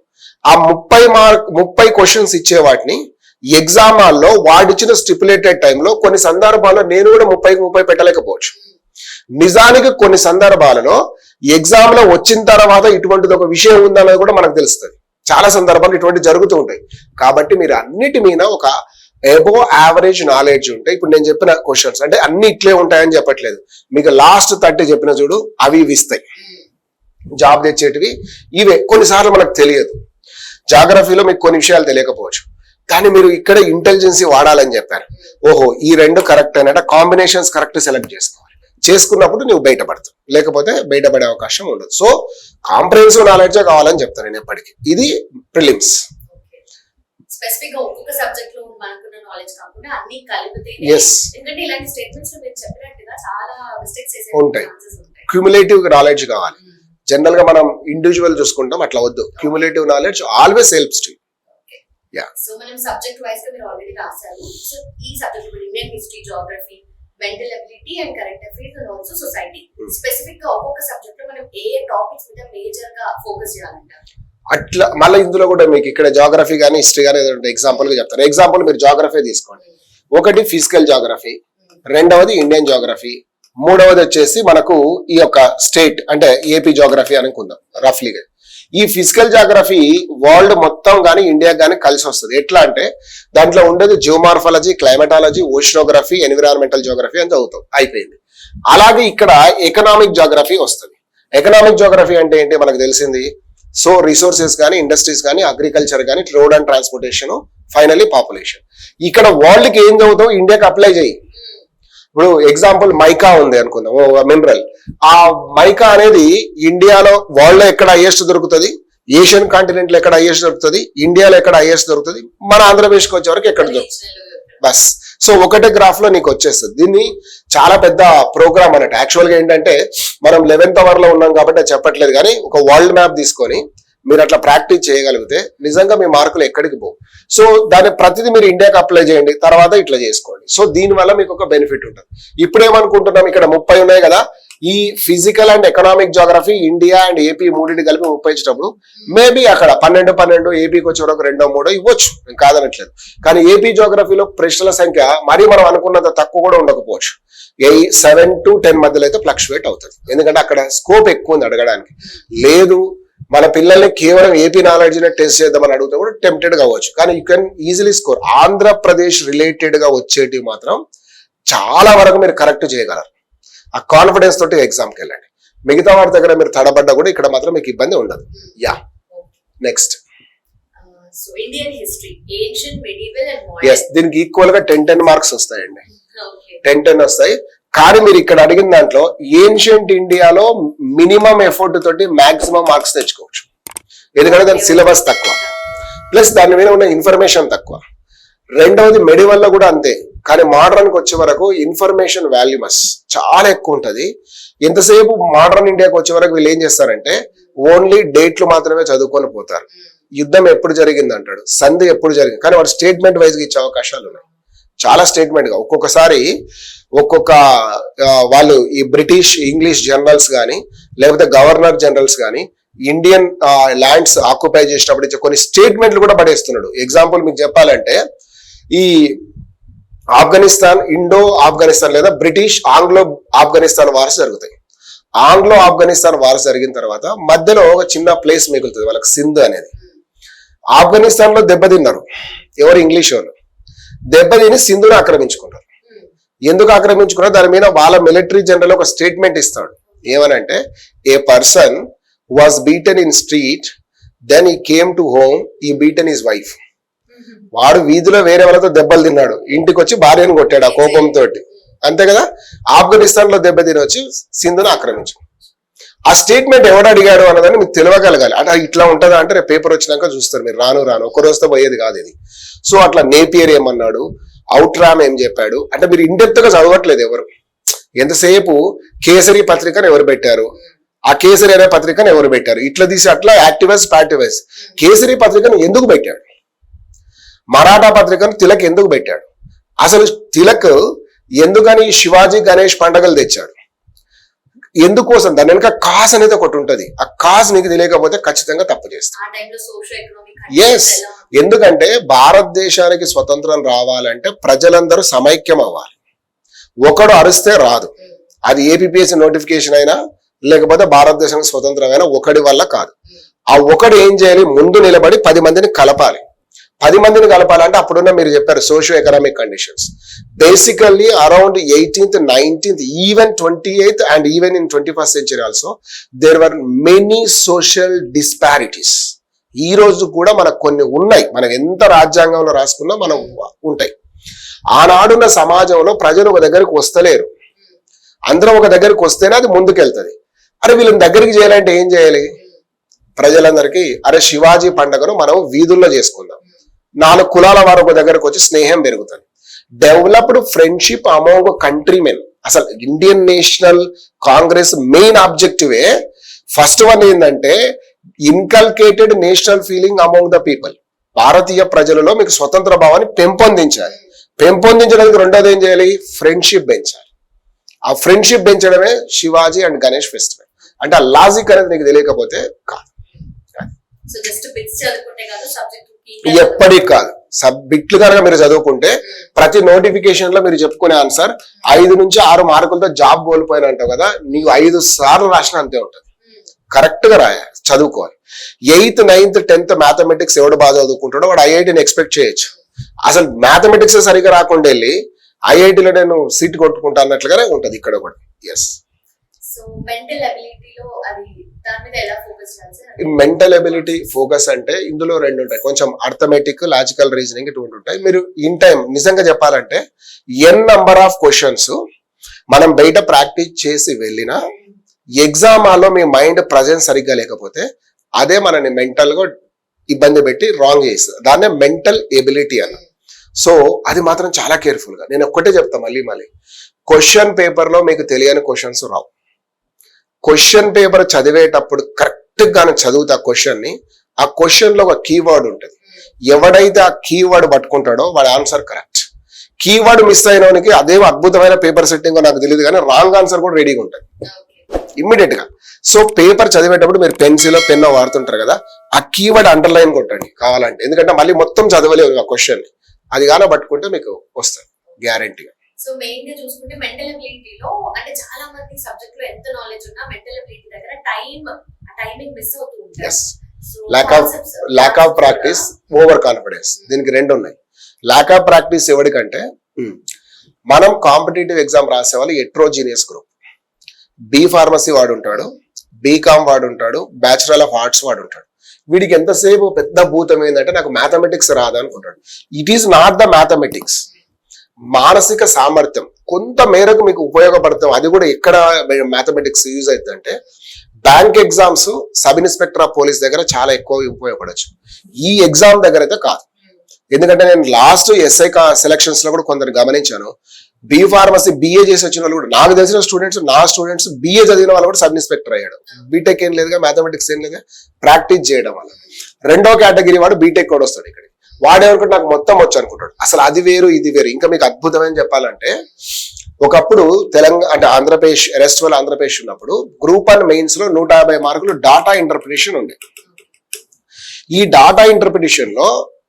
ఆ 30 క్వశ్చన్స్ ఇచ్చే వాటిని ఎగ్జామ్ హాల్లో వాడిచ్చిన స్టిపులేటెడ్ టైంలో కొన్ని సందర్భాల్లో నేను కూడా 30 పెట్టలేకపోవచ్చు. నిజానికి కొన్ని సందర్భాలలో ఎగ్జామ్ లో వచ్చిన తర్వాత ఇటువంటిది ఒక విషయం ఉందన్నది కూడా మనకు తెలుస్తుంది. చాలా సందర్భాలు ఇటువంటి జరుగుతూ ఉంటాయి. కాబట్టి మీరు అన్నిటి మీద ఒక ఎబో యావరేజ్ నాలెడ్జ్ ఉంటే, ఇప్పుడు నేను చెప్పిన క్వశ్చన్స్ అంటే అన్ని ఇట్లే ఉంటాయని చెప్పట్లేదు, మీకు లాస్ట్ 30 చెప్పిన చూడు అవి ఇస్తాయి జాబ్ తెచ్చేటివి. ఇవే కొన్నిసార్లు మనకు తెలియదు. జాగ్రఫీలో మీకు కొన్ని విషయాలు తెలియకపోవచ్చు, కానీ మీరు ఇక్కడ ఇంటెలిజెన్సీ వాడాలని చెప్పారు. ఓహో ఈ రెండు కరెక్ట్ అనేట కాంబినేషన్స్ కరెక్ట్ సెలెక్ట్ చేసుకోవాలి. చేసుకున్నప్పుడు నువ్వు బయటపడతావు, లేకపోతే బయటపడే అవకాశం ఉండదు. సో కాంప్రహెన్సివ్ నాలెడ్జ్ కావాలని చెప్తాను నేను ఎప్పటికీ. ఇది ప్రిలిమ్స్. స్పెసిఫిక్ గా ఒక్కొక్క సబ్జెక్ట్ లో మనకున్న నాలెడ్జ్ కాకుండా అన్ని కలిపితే, ఎస్, ఎందుకంటే ఇలాంటి స్టేట్మెంట్స్ మీరు చెప్పినట్టుగా చాలా మిస్టేక్స్ చేసే ఉంటాయి. ఛాన్సెస్ ఉంటాయి. క్యూములేటివ్ నాలెడ్జ్ కావాలి. జనరల్ గా మనం ఇండివిజువల్ చూసుకుంటాం, అట్లా వద్దు. Cumulative knowledge always helps to. So మనం సబ్జెక్ట్ వైస్ గా మీరు ఆల్రెడీ రాశారు. సో ఈ subject Indian history, Geography, mental ability and current affairs and also society. Specific గా ఒక్కొక్క సబ్జెక్ట్ లో మనం ఏ టాపిక్స్ మీద మేజర్ గా ఫోకస్ చేయాలంటారు? అట్లా మళ్ళీ ఇందులో కూడా మీకు ఇక్కడ జాగ్రఫీ కానీ హిస్టరీ కానీ ఎగ్జాంపుల్ గా చెప్తాను. ఎగ్జాంపుల్ మీరు జాగ్రఫీ తీసుకోండి. ఒకటి ఫిజికల్ జాగ్రఫీ, రెండవది ఇండియన్ జాగ్రఫీ, మూడవది వచ్చేసి మనకు ఈ యొక్క స్టేట్ అంటే ఏపీ జాగ్రఫీ అనుకుందాం రఫ్లీగా. ఈ ఫిజికల్ జాగ్రఫీ వరల్డ్ మొత్తం కానీ ఇండియా కానీ కలిసి వస్తుంది. ఎట్లా అంటే దాంట్లో ఉండేది geomorphology, climatology, oceanography, environmental geography అని చదువుతాం, అయిపోయింది. అలాగే ఇక్కడ ఎకనామిక్ జాగ్రఫీ వస్తుంది. ఎకనామిక్ జాగ్రఫీ అంటే ఏంటి మనకు తెలిసింది. సో రిసోర్సెస్ కానీ, ఇండస్ట్రీస్ కానీ, అగ్రికల్చర్ కానీ, road and transportation, finally population. ఇక్కడ వరల్డ్ కి ఏం చదువుతావు ఇండియాకి అప్లై చేయి. ఇప్పుడు ఎగ్జాంపుల్ మైకా ఉంది అనుకుందాం, మినరల్. ఆ మైకా అనేది ఇండియాలో వరల్డ్ లో ఎక్కడ హైయెస్ట్ దొరుకుతుంది, ఏషియన్ కాంటినెంట్ లో ఎక్కడ హైయెస్ట్ దొరుకుతుంది, ఇండియాలో ఎక్కడ హైయెస్ట్ దొరుకుతుంది, మన ఆంధ్రప్రదేశ్కి వచ్చే వరకు ఎక్కడ దొరుకుతుంది. బస్. సో ఒకటే గ్రాఫ్ లో నీకు వచ్చేస్తుంది. దీన్ని చాలా పెద్ద ప్రోగ్రామ్ అన్నట్టు. యాక్చువల్ గా ఏంటంటే మనం 11th అవర్ లో ఉన్నాం కాబట్టి చెప్పట్లేదు, కానీ ఒక వరల్డ్ మ్యాప్ తీసుకొని మీరు అట్లా ప్రాక్టీస్ చేయగలిగితే నిజంగా మీ మార్కులు ఎక్కడికి పోవు. సో దాని ప్రతిదీ మీరు ఇండియాకి అప్లై చేయండి, తర్వాత ఇట్లా చేసుకోండి. సో దీని వల్ల మీకు ఒక బెనిఫిట్ ఉంటుంది. ఇప్పుడు ఏమనుకుంటున్నాం, ఇక్కడ 30 ఉన్నాయి కదా, ఈ physical and economic geography India and AP మూడింటి కలిపి 30 ఇచ్చినప్పుడు మేబీ అక్కడ 12 ఏపీకి వచ్చే వరకు 2-3 ఇవ్వచ్చు, నేను కాదనట్లేదు. కానీ ఏపీ జాగ్రఫీలో ప్రశ్నల సంఖ్య మరీ మనం అనుకున్నంత తక్కువ కూడా ఉండకపోవచ్చు. 7 to 10 మధ్యలో అయితే ఫ్లక్చువేట్ అవుతుంది, ఎందుకంటే అక్కడ స్కోప్ ఎక్కువ ఉంది అడగడానికి. లేదు మన పిల్లల్ని కేవలం ఏపీ నాలెడ్జ్ టెస్ట్ చేద్దామని అడిగితే కూడా టెంప్టెడ్ కావచ్చు, కానీ you can easily score. Andhra Pradesh related గా వచ్చేటివి మాత్రం చాలా వరకు మీరు కరెక్ట్ చేయగలరు. ఆ కాన్ఫిడెన్స్ తోటి ఎగ్జామ్కి వెళ్ళండి. మిగతా వారి దగ్గర మీరు తడబడ్డా కూడా ఇక్కడ మాత్రం మీకు ఇబ్బంది ఉండదు. Yeah, next. So Indian history, ancient, medieval and modern. Yes, దీనికి ఈక్వల్ గా 10 మార్క్స్ వస్తాయండి. 10 వస్తాయి. కానీ మీరు ఇక్కడ అడిగిన దాంట్లో ఏన్షియంట్ ఇండియాలో మినిమం ఎఫర్ట్ తోటి మాక్సిమం మార్క్స్ తెచ్చుకోవచ్చు, ఎందుకంటే దాని సిలబస్ తక్కువ, ప్లస్ దాని మీద ఉన్న ఇన్ఫర్మేషన్ తక్కువ. రెండవది మెడివల్ లో కూడా అంతే. కానీ మోడర్న్ కి వచ్చే వరకు ఇన్ఫర్మేషన్ వాల్యూమస్ చాలా ఎక్కువ ఉంటది. ఎంతసేపు మోడర్న్ ఇండియాకి వచ్చే వరకు వీళ్ళు ఏం చేస్తారంటే ఓన్లీ డేట్లు మాత్రమే చదువుకొని పోతారు. యుద్ధం ఎప్పుడు జరిగింది అంటాడు, సంధి ఎప్పుడు జరిగింది, కానీ వాడు స్టేట్మెంట్ వైజ్ గా ఇచ్చే అవకాశాలు ఉన్నాయి. చాలా స్టేట్మెంట్ గా ఒక్కొక్కసారి ఒక్కొక్క వాళ్ళు ఈ బ్రిటిష్ ఇంగ్లీష్ జనరల్స్ కానీ లేకపోతే గవర్నర్ జనరల్స్ కానీ ఇండియన్ ల్యాండ్స్ ఆక్యుపై చేసినప్పుడు కొన్ని స్టేట్మెంట్లు కూడా పడేస్తున్నాడు. ఎగ్జాంపుల్ మీకు చెప్పాలంటే ఈ ఆఫ్ఘనిస్తాన్, ఇండో ఆఫ్ఘనిస్తాన్ లేదా బ్రిటిష్ ఆంగ్లో ఆఫ్ఘనిస్తాన్ వార్స్ జరుగుతాయి. ఆంగ్లో ఆఫ్ఘనిస్తాన్ వార్స్ జరిగిన తర్వాత మధ్యలో ఒక చిన్న ప్లేస్ మిగులుతుంది వాళ్ళకి, సింధ్ అనేది. ఆఫ్ఘనిస్తాన్ లో దెబ్బతిన్నారు ఎవరు, ఇంగ్లీష్ వాళ్ళు. దెబ్బతిని సింధుని ఆక్రమించుకున్నారు. ఎందుకు ఆక్రమించుకున్నారు, దాని మీద వాళ్ళ మిలిటరీ జనరల్ ఒక స్టేట్మెంట్ ఇస్తాడు. ఏమనంటే a person was beaten in street then he came to home he beaten his wife. వాడు వీధిలో వేరే వాళ్ళతో దెబ్బలు తిన్నాడు, ఇంటికి వచ్చి భార్యను కొట్టాడు ఆ కోపంతో, అంతే కదా. ఆఫ్ఘనిస్తాన్ లో దెబ్బతిని వచ్చి సింధుని ఆక్రమించాడు. ఆ స్టేట్మెంట్ ఎవడు అడిగాడు అన్నదాన్ని మీకు తెలియగలగాలి. అంటే ఇట్లా ఉంటుందా అంటే రేపు పేపర్ వచ్చినాక చూస్తారు మీరు, రాను ఒక రోజుతో పోయేది కాదు ఇది. సో అట్లా నేపియర్ ఏమన్నాడు, అవుట్రామ్ ఏం చెప్పాడు అంటే మీరు ఇండెప్త్ గా చదవట్లేదు ఎవరు. ఎంతసేపు కేసరి పత్రికను ఎవరు పెట్టారు, ఆ కేసరి అనే పత్రికను ఎవరు పెట్టారు, ఇట్లా తీసి అట్లా యాక్టివైజ్ ప్యాటివైజ్. కేసరి పత్రికను ఎందుకు పెట్టాడు, మరాఠా పత్రికను తిలక్ ఎందుకు పెట్టాడు, అసలు తిలక్ ఎందుకని శివాజీ గణేష్ పండుగలు తెచ్చాడు, ఎందుకోసం, దాని వెనుక కాజ్ అనేది ఒకటి ఉంటది. ఆ కాజ్ నీకు తెలియకపోతే ఖచ్చితంగా తప్పు చేస్తాం. ఎస్, ఎందుకంటే భారతదేశానికి స్వతంత్రం రావాలంటే ప్రజలందరూ సమైక్యం అవ్వాలి. ఒకడు అరిస్తే రాదు. అది ఏపీఎస్సీ నోటిఫికేషన్ అయినా లేకపోతే భారతదేశానికి స్వతంత్రం అయినా ఒకడి వల్ల కాదు. ఆ ఒకడు ఏం చేయాలి, ముందు నిలబడి 10 మందిని కలపాలి. 10 మందిని కలపాలంటే అప్పుడున్న మీరు చెప్పారు socio economic conditions. Basically around 18th, 19th, even 28th and even in 21st century also there were many social disparities. ఈ రోజు కూడా మనకు కొన్ని ఉన్నాయి, మనం ఎంత రాజ్యాంగంలో రాసుకున్నా మనం ఉంటాయి. ఆనాడున్న సమాజంలో ప్రజలు ఒక దగ్గరికి వస్తలేరు, అందరం ఒక దగ్గరికి వస్తేనే అది ముందుకెళ్తుంది. అరే వీళ్ళని దగ్గరికి చేయాలంటే ఏం చేయాలి? ప్రజలందరికీ అరే శివాజీ పండుగను మనం వీధుల్లో చేసుకుందాం, 4 కులాల వారు ఒక దగ్గరకు వచ్చి స్నేహం పెరుగుతుంది. Developed friendship among countrymen. అసలు ఇండియన్ నేషనల్ కాంగ్రెస్ మెయిన్ ఆబ్జెక్టివే ఫస్ట్ వన్ ఏంటంటే inculcated national feeling among the people. భారతీయ ప్రజలలో మీకు స్వతంత్ర భావాన్ని పెంపొందించాలి. పెంపొందించడానికి రెండోది ఏం చేయాలి? ఫ్రెండ్షిప్ పెంచాలి. ఆ ఫ్రెండ్షిప్ పెంచడమే శివాజీ అండ్ గణేష్ ఫెస్టివల్. అంటే ఆ లాజిక్ అనేది నీకు తెలియకపోతే కాదు, ఎప్పటికి కాదు. బిట్లు కనుక మీరు చదువుకుంటే ప్రతి నోటిఫికేషన్ లో మీరు చెప్పుకునే ఆన్సర్ 5 నుంచి 6 మార్కులతో జాబ్ కోల్పోయిన అంటావు కదా, నీకు 5 సార్లు రాసిన అంతే ఉంటుంది. కరెక్ట్ గా చదువుకోవాలి. 8th, 9th, 10th మ్యాథమెటిక్స్ ఎవడు బాగా చదువుకుంటాడో వాడు ఐఐటిని ఎక్స్పెక్ట్ చేయొచ్చు. అసలు మ్యాథమెటిక్స్ సరిగా రాకుండా వెళ్ళి ఐఐటిలో నేను సీట్ కొట్టుకుంటా అన్నట్లుగానే ఉంటది ఇక్కడ కూడా. ఎస్. మెంటల్ ఎబిలిటీ ఫోకస్ అంటే ఇందులో 2 ఉంటాయి, కొంచెం అర్థమెటిక్, లాజికల్ రీజనింగ్ ఇటువంటి ఉంటాయి. మీరు ఇన్ టైం నిజంగా చెప్పాలంటే ఎన్ నంబర్ ఆఫ్ క్వశ్చన్స్ మనం బయట ప్రాక్టీస్ చేసి వెళ్ళినా ఎగ్జామ్ హాల్లో మీ మైండ్ ప్రజెన్స్ సరిగ్గా లేకపోతే అదే మనని మెంటల్ గా ఇబ్బంది పెట్టి రాంగ్ చేస్తుంది. దాన్నే మెంటల్ ఎబిలిటీ అన్న. సో అది మాత్రం చాలా కేర్ఫుల్ గా నేను ఒక్కటే చెప్తా మళ్ళీ క్వశ్చన్ పేపర్ లో మీకు తెలియని క్వశ్చన్స్ రావు. క్వశ్చన్ పేపర్ చదివేటప్పుడు కరెక్ట్ గానే చదువుతా క్వశ్చన్ ని, ఆ క్వశ్చన్ లో ఒక కీవర్డ్ ఉంటుంది. ఎవడైతే ఆ కీవర్డ్ పట్టుకుంటాడో వాడి ఆన్సర్ కరెక్ట్. కీవర్డ్ మిస్ అయినోనికి అదే అద్భుతమైన పేపర్ సెట్టింగ్ నాకు తెలియదు కానీ రాంగ్ ఆన్సర్ కూడా రెడీగా ఉంటుంది ఇమ్మీడియట్ గా. సో పేపర్ చదివేటప్పుడు మీరు పెన్సిల్ పెన్ వాడుతుంటారు కదా, ఆ కీవర్డ్ అండర్లైన్ కొట్టండి కావాలంటే, ఎందుకంటే మళ్ళీ మొత్తం చదవలేవు ఆ క్వశ్చన్ ని. అది గాన పట్టుకుంటే మీకు వస్తుంది గ్యారంటీగా. సో మెయిన్ గా చూసుకుంటే మెంటల్ ఎబిలిటీలో అంటే చాలా మంది సబ్జెక్ట్ లో ఎంత నాలెడ్జ్ ఉన్నా మెంటల్ ఎబిలిటీ దగ్గర టైమింగ్ మిస్ అవుతూ ఉంటుంది. Lack of practice, over confidence, దీనికి 2 ఉన్నాయి. ల్యాక్ ఆఫ్ ప్రాక్టీస్ ఎవరికంటే మనం కాంపిటేటివ్ ఎగ్జామ్ రాసే వాళ్ళు హెట్రోజీనియస్ గ్రూప్. బి ఫార్మసీ వాడు ఉంటాడు, బీకామ్ వాడు ఉంటాడు, బ్యాచులర్ ఆఫ్ ఆర్ట్స్ వాడు ఉంటాడు. వీడికి ఎంతసేపు పెద్ద భూతం ఏంటంటే నాకు మ్యాథమెటిక్స్ రాదు అనుకుంటాడు. It is not the mathematics. మానసిక సామర్థ్యం కొంత మేరకు మీకు ఉపయోగపడతాం. అది కూడా ఎక్కడ మ్యాథమెటిక్స్ యూజ్ అవుతుందంటే bank exams, sub inspector of police దగ్గర చాలా ఎక్కువ ఉపయోగపడచ్చు. ఈ ఎగ్జామ్ దగ్గర అయితే కాదు. ఎందుకంటే నేను లాస్ట్ ఎస్ఐ సెలక్షన్స్ లో కూడా కొందరు గమనించాను, బి ఫార్మసీ బిఏ చేసి వచ్చిన వాళ్ళు కూడా, నాకు తెలిసిన స్టూడెంట్స్ బిఏ చదివిన వాళ్ళు కూడా సబ్ ఇన్స్పెక్టర్ అయ్యాడు. బీటెక్ ఏం లేదుగా, మ్యాథమెటిక్స్ ఏం లేదుగా, ప్రాక్టీస్ చేయడం వల్ల. 2వ కేటగిరీ వాడు బీటెక్ కూడా వస్తాడు ఇక్కడ. వాడేమనుకుంటే నాకు మొత్తం వచ్చు అనుకుంటాడు. అసలు అది వేరు ఇది వేరు. ఇంకా మీకు అద్భుతమైన చెప్పాలంటే ఒకప్పుడు తెలంగాణ అంటే ఆంధ్రప్రదేశ్ రెస్ట్వల్ ఆంధ్రప్రదేశ్ ఉన్నప్పుడు గ్రూప్ 1 మెయిన్స్ లో 150 మార్కులు డాటా ఇంటర్ప్రిటేషన్ ఉంది. ఈ డాటా ఇంటర్ప్రిటేషన్ లో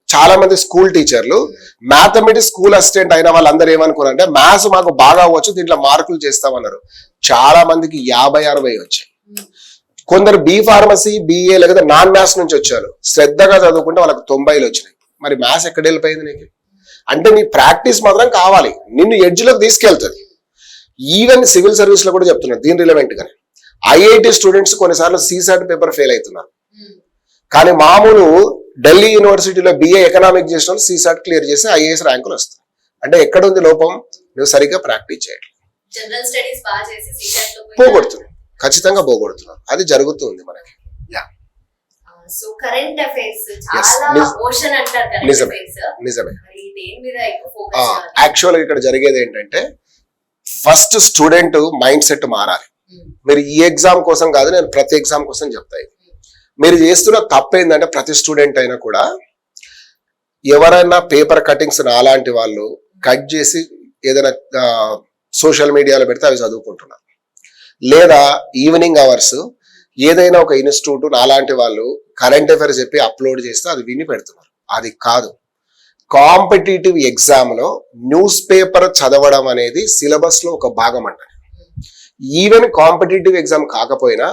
చాలా మంది స్కూల్ టీచర్లు మ్యాథమెటిక్స్ స్కూల్ అసిస్టెంట్ అయిన వాళ్ళందరూ ఏమనుకున్నారంటే మ్యాథ్స్ మాకు బాగా వచ్చు, దీంట్లో మార్కులు చేస్తామన్నారు. చాలా మందికి 50-60 వచ్చాయి. కొందరు బి ఫార్మసీ, బిఏ లేదా నాన్ మ్యాథ్స్ నుంచి వచ్చారు. శ్రద్ధగా చదువుకుంటే వాళ్ళకి 90 వచ్చినాయి. మరి మ్యాథ్స్ ఎక్కడ వెళ్ళిపోయింది నీకు? అంటే నీ ప్రాక్టీస్ మాత్రం కావాలి, నిన్ను ఎడ్జ్లోకి తీసుకెళ్తుంది. ఈవెన్ సివిల్ సర్వీస్ లో కూడా చెప్తున్నారు దీని రిలవెంట్ గానే. ఐఐటి స్టూడెంట్స్ కొన్నిసార్లు సీసాట్ పేపర్ ఫెయిల్ అవుతున్నారు, కానీ మామూలు ఢిల్లీ యూనివర్సిటీలో బిఏ ఎకనామిక్ చేసిన వాళ్ళు సీసాట్ క్లియర్ చేసి ఐఏఎస్ ర్యాంకులు వస్తాయి. అంటే ఎక్కడ ఉంది లోపం? నువ్వు సరిగ్గా ప్రాక్టీస్ చేయట్లేదు, పోగొడుతున్నావు, ఖచ్చితంగా పోగొడుతున్నావు. అది జరుగుతుంది మనకి. సో కరెంట్ అఫైర్స్ చాలా ఓషన్ అంటారు కదా, నిజమే. యాక్చువల్ గా ఇక్కడ జరిగేది ఏంటంటే ఫస్ట్ స్టూడెంట్ మైండ్ సెట్ మారాలి. మీరు ఈ ఎగ్జామ్ కోసం కాదు, నేను ప్రతి ఎగ్జామ్ కోసం చెప్తా. మీరు చేస్తున్న తప్పు ఏంటంటే ప్రతి స్టూడెంట్ అయినా కూడా ఎవరైనా పేపర్ కటింగ్స్ అలాంటి వాళ్ళు కట్ చేసి ఏదైనా సోషల్ మీడియాలో పెడితే అవి చదువుకుంటున్నారు, లేదా ఈవినింగ్ అవర్స్ ఏదైనా ఒక ఇన్స్టిట్యూట్ అలాంటి వాళ్ళు కరెంట్ అఫైర్స్ చెప్పి అప్లోడ్ చేస్తే అది విని పెడుతున్నారు. అది కాదు. కాంపిటేటివ్ ఎగ్జామ్ లో న్యూస్ పేపర్ చదవడం అనేది సిలబస్ లో ఒక భాగం అంటారు. ఈవెన్ కాంపిటేటివ్ ఎగ్జామ్ కాకపోయినా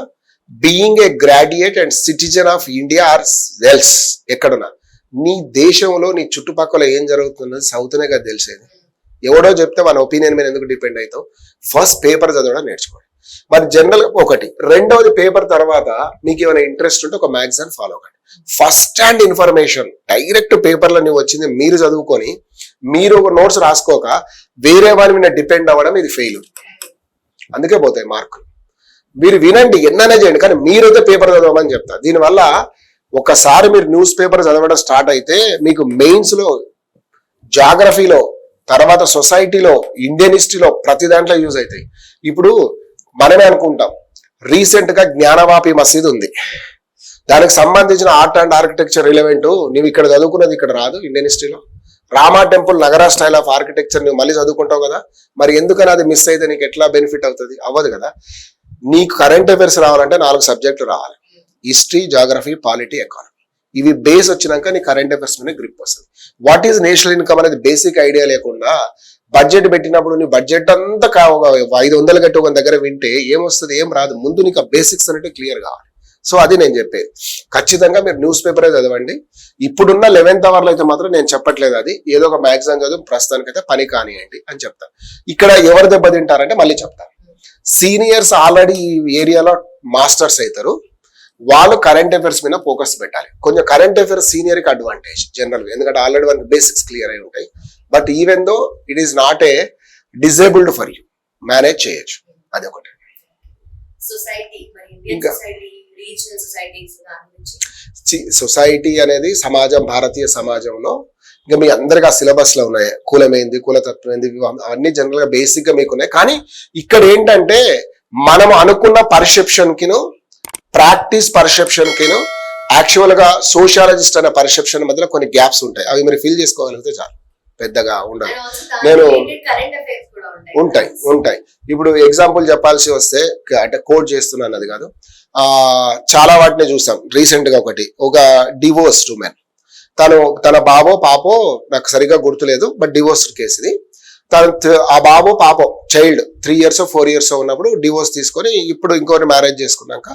being a graduate and citizen of India or else ఎక్కడున్నా నీ దేశంలో నీ చుట్టుపక్కల ఏం జరుగుతున్నది చదువుతూనే కదా తెలిసేది. ఎవడో చెప్తే మన ఒపీనియన్ మీద ఎందుకు డిపెండ్ అవుతావు? ఫస్ట్ పేపర్ చదవడం నేర్చుకోండి. మరి జనరల్ ఒకటి. రెండవది పేపర్ తర్వాత మీకు ఏమైనా ఇంట్రెస్ట్ ఉంటే ఒక మ్యాగజైన్ ఫాలో కండి. ఫస్ట్ హ్యాండ్ ఇన్ఫర్మేషన్ డైరెక్ట్ పేపర్లో నువ్వు వచ్చింది మీరు చదువుకొని మీరు ఒక నోట్స్ రాసుకోక వేరే వారి మీద డిపెండ్ అవ్వడం ఇది ఫెయిల్. అందుకే పోతాయి మార్కులు. మీరు వినండి, ఎన్నైనా చేయండి, కానీ మీరైతే పేపర్ చదవమని చెప్తా. దీనివల్ల ఒకసారి మీరు న్యూస్ పేపర్ చదవడం స్టార్ట్ అయితే మీకు మెయిన్స్ లో, జాగ్రఫీలో, తర్వాత సొసైటీలో, ఇండియన్ హిస్టరీలో ప్రతి దాంట్లో యూజ్ అవుతాయి. ఇప్పుడు మనమే అనుకుంటాం, రీసెంట్ గా జ్ఞానవాపి మసీద్ ఉంది, దానికి సంబంధించిన ఆర్ట్ అండ్ ఆర్కిటెక్చర్ రిలవెంట్ నువ్వు ఇక్కడ చదువుకున్నది ఇక్కడ రాదు ఇండియన్ హిస్టరీలో. Rama temple Nagara style of architecture నువ్వు మళ్ళీ చదువుకుంటావు కదా, మరి ఎందుకని అది మిస్ అయితే నీకు ఎట్లా బెనిఫిట్ అవుతుంది? అవ్వదు కదా. నీకు కరెంట్ అఫైర్స్ రావాలంటే 4 సబ్జెక్టులు రావాలి: హిస్టరీ, జాగ్రఫీ, పాలిటీ, ఎకానమీ. ఇవి బేస్ వచ్చినాక నీ కరెంట్ అఫైర్స్ మీద గ్రిప్ వస్తుంది. వాట్ ఈజ్ నేషనల్ ఇన్కమ్ అనేది బేసిక్ ఐడియా లేకుండా బడ్జెట్ పెట్టినప్పుడు నీ బడ్జెట్ అంతా 500 కట్టి ఒక దగ్గర వింటే ఏమొస్తుంది? ఏం రాదు. ముందు నీకు ఆ బేసిక్స్ అనేవి క్లియర్ కావాలి. సో అది నేను చెప్పేది. ఖచ్చితంగా మీరు న్యూస్ పేపరే చదవండి. ఇప్పుడున్న 11th అవర్లో అయితే మాత్రం నేను చెప్పట్లేదు, అది ఏదో ఒక మ్యాగజైన్ చదువు ప్రస్తుతానికైతే పని కానివ్వండి అని చెప్తాను. ఇక్కడ ఎవరు దెబ్బతింటారంటే మళ్ళీ చెప్తాను, సీనియర్స్ ఆల్రెడీ ఈ ఏరియాలో మాస్టర్స్ అవుతారు, వాళ్ళు కరెంట్ అఫైర్స్ మీద ఫోకస్ పెట్టాలి. కొంచెం కరెంట్ అఫైర్స్ సీనియర్ కి అడ్వాంటేజ్ జనరల్, ఎందుకంటే ఆల్రెడీ వాళ్ళకి బేసిక్స్ క్లియర్ అయి ఉంటాయి. But even though it is not a disabled for you, manage చేయొచ్చు. అది ఒకటి. సొసైటీ మరి ఇండియన్ ఇంకా సొసైటీ, రీజనల్ సొసైటీస్ దాని గురించి. సొసైటీ అనేది సమాజం, భారతీయ సమాజంలో ఇంకా మీ అందరికీ ఆ సిలబస్ లో ఉన్నాయి. కులమేంది, కులతత్వం ఏంది, వివాహం, అవన్నీ జనరల్ గా బేసిక్ గా మీకు ఉన్నాయి. కానీ ఇక్కడ ఏంటంటే మనం అనుకున్న పర్సెప్షన్ కిను, ప్రాక్టీస్ పర్సెప్షన్ కిను, యాక్చువల్ గా సోషియాలజిస్ట్ అనే పర్సెప్షన్ మధ్యలో కొన్ని గ్యాప్స్ ఉంటాయి. అవి మీరు ఫిల్ చేసుకోగలిగితే చాలు, పెద్దగా ఉండదు. నేను ఉంటాయి. ఇప్పుడు ఎగ్జాంపుల్ చెప్పాల్సి వస్తే, అంటే కోట్ చేస్తున్నాను అది కాదు, చాలా వాటిని చూసాం. రీసెంట్ గా ఒక డివోర్స్డ్ ఉమెన్, తన బాబో పాపో నాకు సరిగ్గా గుర్తులేదు, బట్ డివోర్స్డ్ కేసు ఇది. ఆ బాబో పాపో చైల్డ్ 3 years 4 years ఉన్నప్పుడు డివోర్స్ తీసుకొని ఇప్పుడు ఇంకోటి మ్యారేజ్ చేసుకున్నాక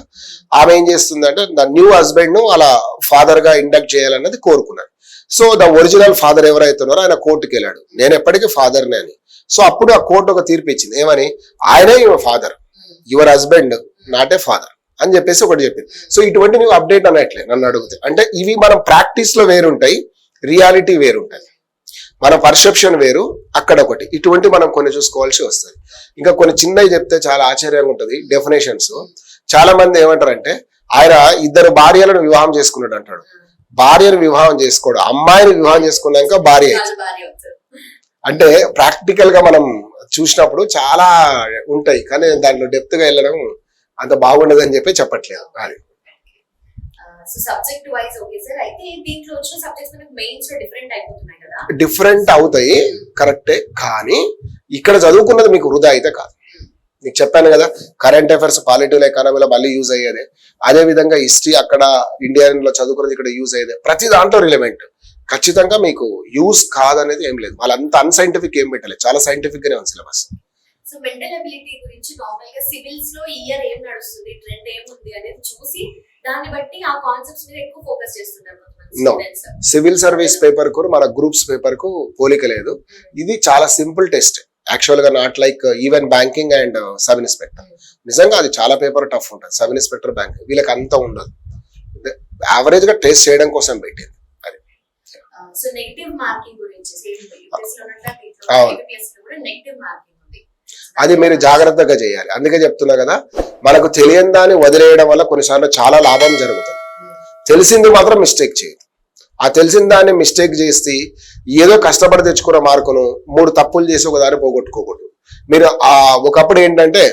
ఆమె ఏం చేస్తుందంటే ద న్యూ హస్బెండ్ ను అలా ఫాదర్ గా ఇండక్ట్ చేయాలన్నది కోరుకున్నాడు. సో ద ఒరిజినల్ ఫాదర్ ఎవరైతున్నారో ఆయన కోర్టుకి వెళ్ళాడు, నేను ఎప్పటికీ ఫాదర్నే అని. సో అప్పుడు ఆ కోర్టు ఒక తీర్పు ఇచ్చింది, ఏమని, ఆయనే your father, your husband not a father అని చెప్పేసి ఒకటి చెప్పింది. సో ఇటువంటి నువ్వు అప్డేట్ అనట్లే నన్ను అడిగితే. అంటే ఇవి మనం ప్రాక్టీస్ లో వేరుంటాయి, రియాలిటీ వేరుంటాయి, మన పర్సెప్షన్ వేరు, అక్కడ ఒకటి. ఇటువంటి మనం కొన్ని చూసుకోవాల్సి వస్తుంది. ఇంకా కొన్ని చిన్నవి చెప్తే చాలా ఆశ్చర్యంగా ఉంటుంది డెఫినేషన్స్. చాలా మంది ఏమంటారంటే ఆయన 2 భార్యలను వివాహం చేసుకున్నాడు అంటాడు. భార్యను వివాహం చేసుకోడు, అమ్మాయిని వివాహం చేసుకున్నాక భార్య అవుతుంది. అంటే ప్రాక్టికల్ గా మనం చూసినప్పుడు చాలా ఉంటాయి, కానీ దాంట్లో డెప్త్ గా వెళ్ళడం అంత బాగుండదని చెప్పి చెప్పట్లేదు. అది సబ్జెక్ట్ వైస్ ఓకే సార్. అయితే దీంట్లో వచ్చిన సబ్జెక్ట్స్ మనకి మెయిన్స్ లో డిఫరెంట్ అయిపోతున్నాయి కదా. డిఫరెంట్ అవుతాయి, కరెక్టే. కానీ ఇక్కడ చదువుకున్నది మీకు వృధా అయితే కాదు. నీకు చెప్పాను కదా, కరెంట్ అఫైర్స్ పాలిటికల్ ఎకానమీలో మళ్ళీ యూజ్ అయ్యేదే, అదే విధంగా హిస్టరీ అక్కడ ఇండియన్ లో చదువుకున్నది ఇక్కడ యూజ్ అయ్యేదే, ప్రతి దాంట్లో రిలవెంట్. ఖచ్చితంగా మీకు యూజ్ కాదనేది ఏం లేదు. వాళ్ళంతా అన్సైంటిఫిక్ ఏం పెట్టలేదు, చాలా సైంటిఫిక్ గానే ఉంది సిలబస్. సో మెంటల్ అబిలిటీ గురించి నార్మల్ గా సివిల్స్ లో ఇయర్ ఏం నడుస్తుంది, ట్రెండ్ ఏముంది అనేది చూసి దాన్ని బట్టి ఆ కాన్సెప్ట్స్ మీద ఎక్కువ ఫోకస్ చేస్తున్నారు. సివిల్ సర్వీస్ పేపర్ కు మన గ్రూప్స్ పేపర్ కు పోలిక లేదు. ఇది చాలా సింపుల్ టెస్ట్ యాక్చువల్ గా, not like even banking and sub inspector. నిజంగా అది చాలా పేపర్ టఫ్ ఉంటుంది. సబ్ ఇన్స్పెక్టర్, బ్యాంకింగ్ వీళ్ళకి అంత ఉండదు, యావరేజ్ గా టెస్ట్ చేయడం కోసం పెట్టింది. అది సో నెగటివ్ మార్కింగ్ గురించి అది మీరు జాగ్రత్తగా చేయాలి. అందుకే చెప్తున్నా కదా, మనకు తెలియని దాన్ని వదిలేయడం వల్ల కొన్నిసార్లు చాలా లాభం జరుగుతుంది. తెలిసింది మాత్రం మిస్టేక్ చేయదు. ఆ తెలిసిన దాన్ని మిస్టేక్ చేసి ఏదో కష్టపడి తెచ్చుకున్న మార్కును 3 తప్పులు చేసి ఒక దాన్ని పోగొట్టుకోకూడదు. మీరు ఒకప్పుడు ఏంటంటే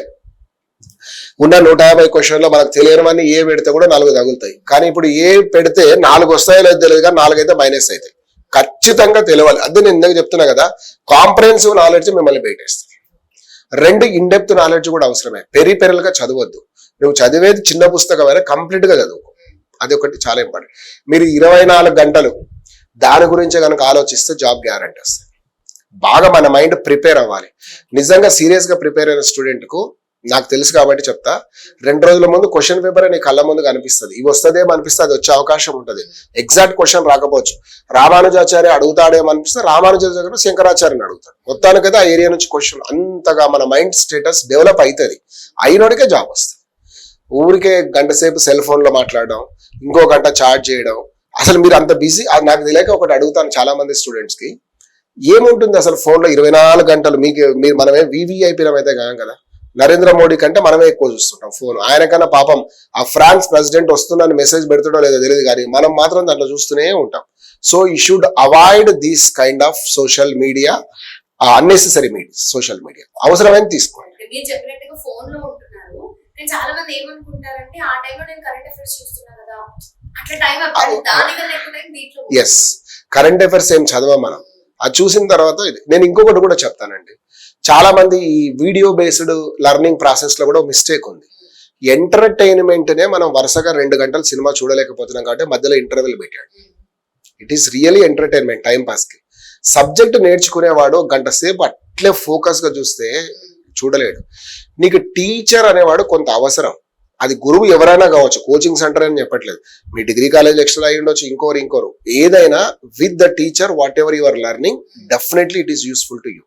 ఉన్న 150 క్వశ్చన్లో మనకు తెలియనివన్నీ ఏ పెడితే కూడా 4 తగులుతాయి. కానీ ఇప్పుడు ఏ పెడితే 4 వస్తాయో లేదో తెలియదు, కానీ 4 అయితే మైనస్ అవుతాయి. ఖచ్చితంగా తెలియాలి. అదే నేను ఇందాక చెప్తున్నా కదా, కాంప్రహెన్సివ్ నాలెడ్జ్ మిమ్మల్ని బయటేస్తుంది. 2 ఇన్డెప్త్ నాలెడ్జ్ కూడా అవసరమే. పెరిపెరల్ గా చదవద్దు. నువ్వు చదివేది చిన్న పుస్తకమైనా కంప్లీట్ గా చదువుకో, అది ఒకటి చాలా ఇంపార్టెంట్. మీరు 24 గంటలు దాని గురించే కనుక ఆలోచిస్తే జాబ్ గ్యారంటీ వస్తుంది. బాగా మన మైండ్ ప్రిపేర్ అవ్వాలి. నిజంగా సీరియస్ గా ప్రిపేర్ అయిన స్టూడెంట్ కు నాకు తెలుసు కాబట్టి చెప్తా. 2 రోజుల ముందు క్వశ్చన్ పేపర్ నీ కళ్ళ ముందు కనిపిస్తుంది. ఇవి వస్తుందేమో అనిపిస్తే అది వచ్చే అవకాశం ఉంటుంది. ఎగ్జాక్ట్ క్వశ్చన్ రాకపోవచ్చు. రామానుజాచార్య అడుగుతాడేమో అనిపిస్తే రామానుజాచార్య శంకరాచార్యని అడుగుతాడు. మొత్తానికైతే ఆ ఏరియా నుంచి క్వశ్చన్ అంతగా మన మైండ్ స్టేటస్ డెవలప్ అవుతుంది. అయినోడికే జాబ్ వస్తుంది. ఊరికే గంట సేపు సెల్ ఫోన్ లో మాట్లాడడం, ఇంకో గంట చార్జ్ చేయడం. అసలు మీరు అంత బిజీ, నాకు తెలియక ఒకటి అడుగుతాను చాలా మంది స్టూడెంట్స్ కి, ఏముంటుంది అసలు ఫోన్ లో 24 గంటలు? మీరు మనమే వివిఐపీలం అయితే కాం కదా. నరేంద్ర మోడీ కంటే మనమే ఎక్కువ చూస్తుంటాం ఫోన్. ఆయన కన్నా పాపం ఆ ఫ్రాన్స్ ప్రెసిడెంట్ వస్తుందని మెసేజ్ పెడుతుండో లేదో తెలియదు, కానీ మనం మాత్రం దాంట్లో చూస్తూనే ఉంటాం. So you should avoid these kind of social media, unnecessary media. Social media అవసరమైన తీసుకోండి. మీరు చెప్పినట్టుగా ఫోన్ లో ఉంటున్నారు, కానీ చాలా మంది ఏమనుకుంటారంటే ఆ టైంలో నేను కరెంట్ అఫైర్స్ చూస్తున్నా కదా, అట్లా టైం దానికన్నా ఎక్కువ టైం దీంట్లో. ఎస్, కరెంట్ అఫైర్స్ ఏం చదవం మనం. అది చూసిన తర్వాత నేను ఇంకొకటి కూడా చెప్తానండి. చాలా మంది ఈ వీడియో బేస్డ్ లెర్నింగ్ ప్రాసెస్ లో కూడా మిస్టేక్ ఉంది. ఎంటర్టైన్మెంట్ నే మనం వరుసగా 2 గంటలు సినిమా చూడలేకపోతున్నాం కాబట్టి మధ్యలో ఇంటర్వెల్ పెట్టాడు. It is really entertainment, time pass కి. సబ్జెక్ట్ నేర్చుకునేవాడు గంట సేపు అట్లే ఫోకస్ గా చూస్తే చూడలేడు. నీకు టీచర్ అనేవాడు కొంత అవసరం. అది గురువు ఎవరైనా కావచ్చు, కోచింగ్ సెంటర్ అని చెప్పట్లేదు. మీ డిగ్రీ కాలేజ్ లెక్చరర్ అయి ఉండొచ్చు, ఇంకోరు ఏదైనా. With the teacher what ever your learning, definitely it is useful to you.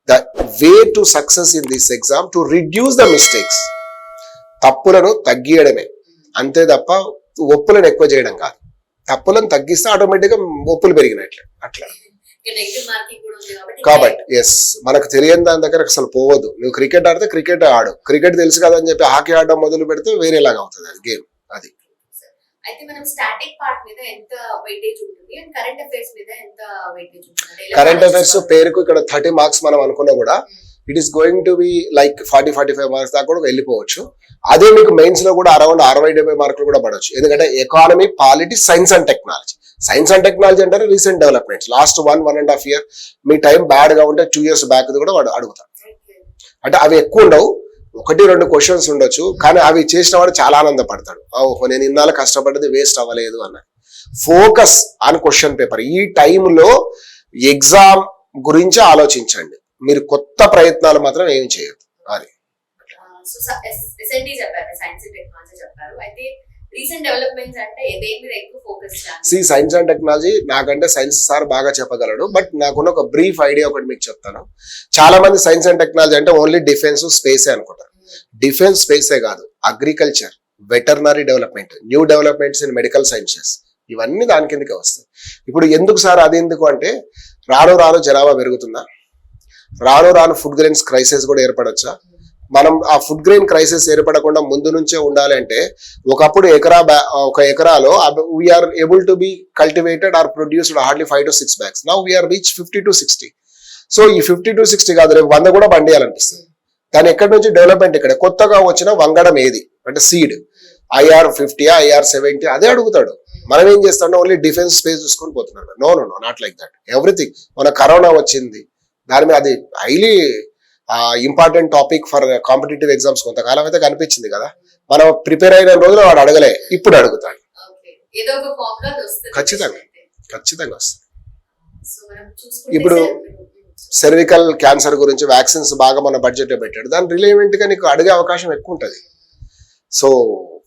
The way to success in this exam to reduce the mistakes. తప్పులను తగ్గియడమే అంతే తప్ప ఒప్పులను ఎక్కువ చేయడం కాదు. తప్పులను తగ్గిస్తే ఆటోమేటిక్ గా ఒప్పులు పెరిగినట్లే అట్లా. కాబట్టి ఎస్, మనకు తెలియని దాని దగ్గర అసలు పోవద్దు. నువ్వు క్రికెట్ ఆడితే క్రికెట్ ఆడు, క్రికెట్ తెలుసు కదా అని చెప్పి హాకీ ఆడడం మొదలు పెడితే వేరేలాగా అవుతుంది అది గేమ్. అది అయితే మనం స్టాటిక్ పార్ట్ మీద ఎంత వెయిటేజ్ ఉంటుంది అండ్ కరెంట్ అఫైర్స్ మీద ఎంత వెయిటేజ్ ఉంటుంది? కరెంట్ అఫైర్స్ పేరుకు ఇక్కడ 30 మార్క్స్ మనం అనుకున్నా కూడా it is going to be like 40-45 marks దాకా కూడా వెళ్ళిపోవచ్చు. అదే మీకు మెయిన్స్ లో కూడా అరౌండ్ 60-70 మార్కులు కూడా పడవచ్చు. ఎందుకంటే economy, polity, science and technology. Science and technology అంటే రీసెంట్ డెవలప్మెంట్స్, లాస్ట్ 1.5 year. మీ టైం బ్యాడ్ గా ఉంటే 2 years బ్యాక్ కూడా వాడు అడుగుతాడు. అంటే అవి ఎక్కువ ఉండవు, 1-2 క్వశ్చన్స్ ఉండొచ్చు, కానీ అవి చేసిన వాడు చాలా ఆనందపడతాడు. ఓహో, నేను ఇన్నాళ్ళు కష్టపడ్డది వేస్ట్ అవ్వలేదు అన్న. Focus on question paper. ఈ టైంలో ఎగ్జామ్ గురించి ఆలోచించండి. మీరు కొత్త ప్రయత్నాలు మాత్రం ఏం చేయొద్దు. అది సైన్స్ అండ్ టెక్నాలజీ నాకంటే సైన్స్ సార్ బాగా చెప్పగలడు, బట్ నాకున్న ఒక బ్రీఫ్ ఐడియా ఒకటి మీకు చెప్తాను. చాలా మంది సైన్స్ అండ్ టెక్నాలజీ అంటే ఓన్లీ డిఫెన్స్, స్పేసే అనుకుంటారు. డిఫెన్స్, స్పేసే కాదు, agriculture, veterinary development, new developments in medical sciences, ఇవన్నీ దాని కిందకే వస్తాయి. ఇప్పుడు ఎందుకు సార్ అది ఎందుకు అంటే, రాను జనాభా పెరుగుతుందా, రాను ఫుడ్ గ్రెయిన్స్ క్రైసిస్ కూడా ఏర్పడొచ్చా? మనం ఆ ఫుడ్ గ్రెయిన్ క్రైసిస్ ఏర్పడకుండా ముందు నుంచే ఉండాలి అంటే, ఒకప్పుడు ఒక ఎకరాలో we are able to be cultivated or produced hardly 5 to 6 bags. Now we are reach 50 to 60. So ఈ 50 to 60 కాదు, రేపు 100 కూడా పండియాలనిపిస్తుంది. దాని ఎక్కడి నుంచి డెవలప్మెంట్? ఇక్కడ కొత్తగా వచ్చిన వంగడం ఏది అంటే సీడ్, IR50, IR70 అదే అడుగుతాడు. మనం ఏం చేస్తాం, ఓన్లీ డిఫెన్స్ స్పేస్ చూసుకొని పోతున్నాడు. No, not like that. Everything. మన కరోనా వచ్చింది, దాని మీద అది highly important topic for competitive exams కొంతకాలం అయితే కనిపించింది కదా. మనం ప్రిపేర్ అయిన రోజులు వాడు అడగలే, ఇప్పుడు అడుగుతాడు. ఖచ్చితంగా వస్తుంది. ఇప్పుడు సెర్వికల్ క్యాన్సర్ గురించి వ్యాక్సిన్స్ బాగా మన బడ్జెట్ పెట్టాడు, దాని రిలేవెంట్ గా నీకు అడిగే అవకాశం ఎక్కువ ఉంటుంది. So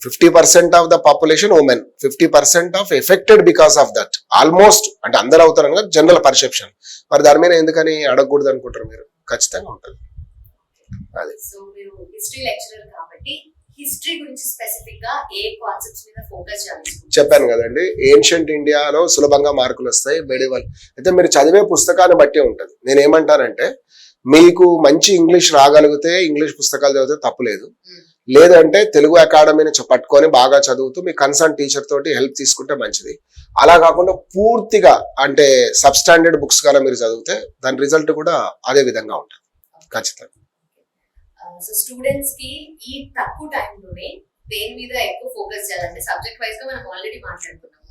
50% of the population women, 50% of affected because of that. Almost అంటే అందరు అవుతారు కదా జనరల్ పర్సెప్షన్. మరి దాని మీద ఎందుకని అడగకూడదు అనుకుంటారు మీరు? ఖచ్చితంగా ఉంటుంది. అది చెప్పాను కదండి, ఏన్షియంట్ ఇండియాలో సులభంగా మార్కులు వస్తాయి. మెడివల్ అయితే మీరు చదివే పుస్తకాన్ని బట్టి ఉంటుంది. నేనేమంటానంటే, మీకు మంచి ఇంగ్లీష్ రాగలిగితే ఇంగ్లీష్ పుస్తకాలు చదివితే తప్పులేదు. లేదంటే తెలుగు అకాడమీని పట్టుకొని బాగా చదువుతూ మీ కన్సర్న్ టీచర్ తోటి హెల్ప్ తీసుకుంటే మంచిది. అలా కాకుండా పూర్తిగా అంటే సబ్ స్టాండర్డ్ బుక్స్ కానీ మీరు చదివితే దాని రిజల్ట్ కూడా అదే విధంగా ఉంటుంది. ఖచ్చితంగా. సో స్టూడెంట్స్ కి ఈ తక్కువ టైంలోనే దేని మీద ఎక్కువ ఫోకస్ చేయాలంటే, సబ్జెక్ట్ వైస్ గా మనం ఆల్రెడీ మాట్లాడుకున్నాము.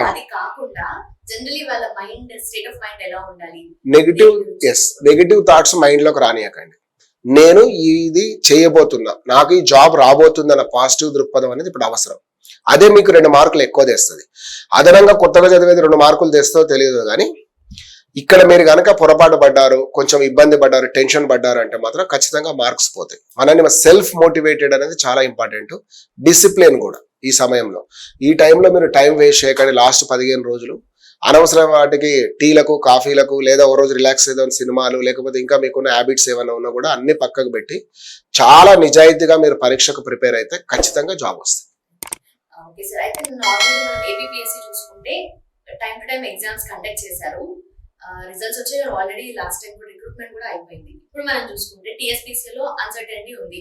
అది కాకుండా జనరల్లీ వాళ్ళ మైండ్ స్టేట్ ఆఫ్ మైండ్ ఎలా ఉండాలి? నెగిటివ్ థాట్స్ మైండ్ లోకి రానియకండి. నేను ఇది చేయబోతున్నా, నాకు ఈ జాబ్ రాబోతుందన్న పాజిటివ్ దృక్పథం అనేది ఇప్పుడు అవసరం. అదే మీకు 2 మార్కులు ఎక్కువ తెస్తుంది. అదనంగా కొత్తగా చదివేది 2 మార్కులు తెస్తో తెలియదు, కానీ ఇక్కడ మీరు కనుక పొరపాటు పడ్డారు, కొంచెం ఇబ్బంది పడ్డారు, టెన్షన్ పడ్డారు అంటే మాత్రం ఖచ్చితంగా మార్క్స్ పోతాయి. మనల్ని సెల్ఫ్ మోటివేటెడ్ అనేది చాలా ఇంపార్టెంట్. డిసిప్లిన్ కూడా ఈ సమయంలో, ఈ టైంలో మీరు టైం వేస్ట్ చేయకండి. లాస్ట్ 15 రోజులు అనవసరం వాటికి టీలకు, కాఫీలకు, లేదా ఓ రోజు రిలాక్స్ ఏదో సినిమాలు, లేకపోతే ఇంకా మీకున్న హ్యాబిట్స్ ఏమైనా ఉన్నా కూడా అన్ని పక్కకు పెట్టి చాలా నిజాయితీగా మీరు పరీక్షకు ప్రిపేర్ అయితే ఖచ్చితంగా జాబ్ వస్తుంది. ఓకే సార్, అయితే నార్మల్ మనం ఏబిపిఎస్సి చూసుకుంటే time to time exams conduct చేశారు. రిజల్ట్స్ వచ్చే ఆల్రెడీ లాస్ట్ టైం కూడా రిక్రూట్మెంట్ కూడా అయిపోయింది. ఇప్పుడు మనం చూసుకుంటే టీఎస్పీసీలో అన్సర్టెనిటీ ఉంది.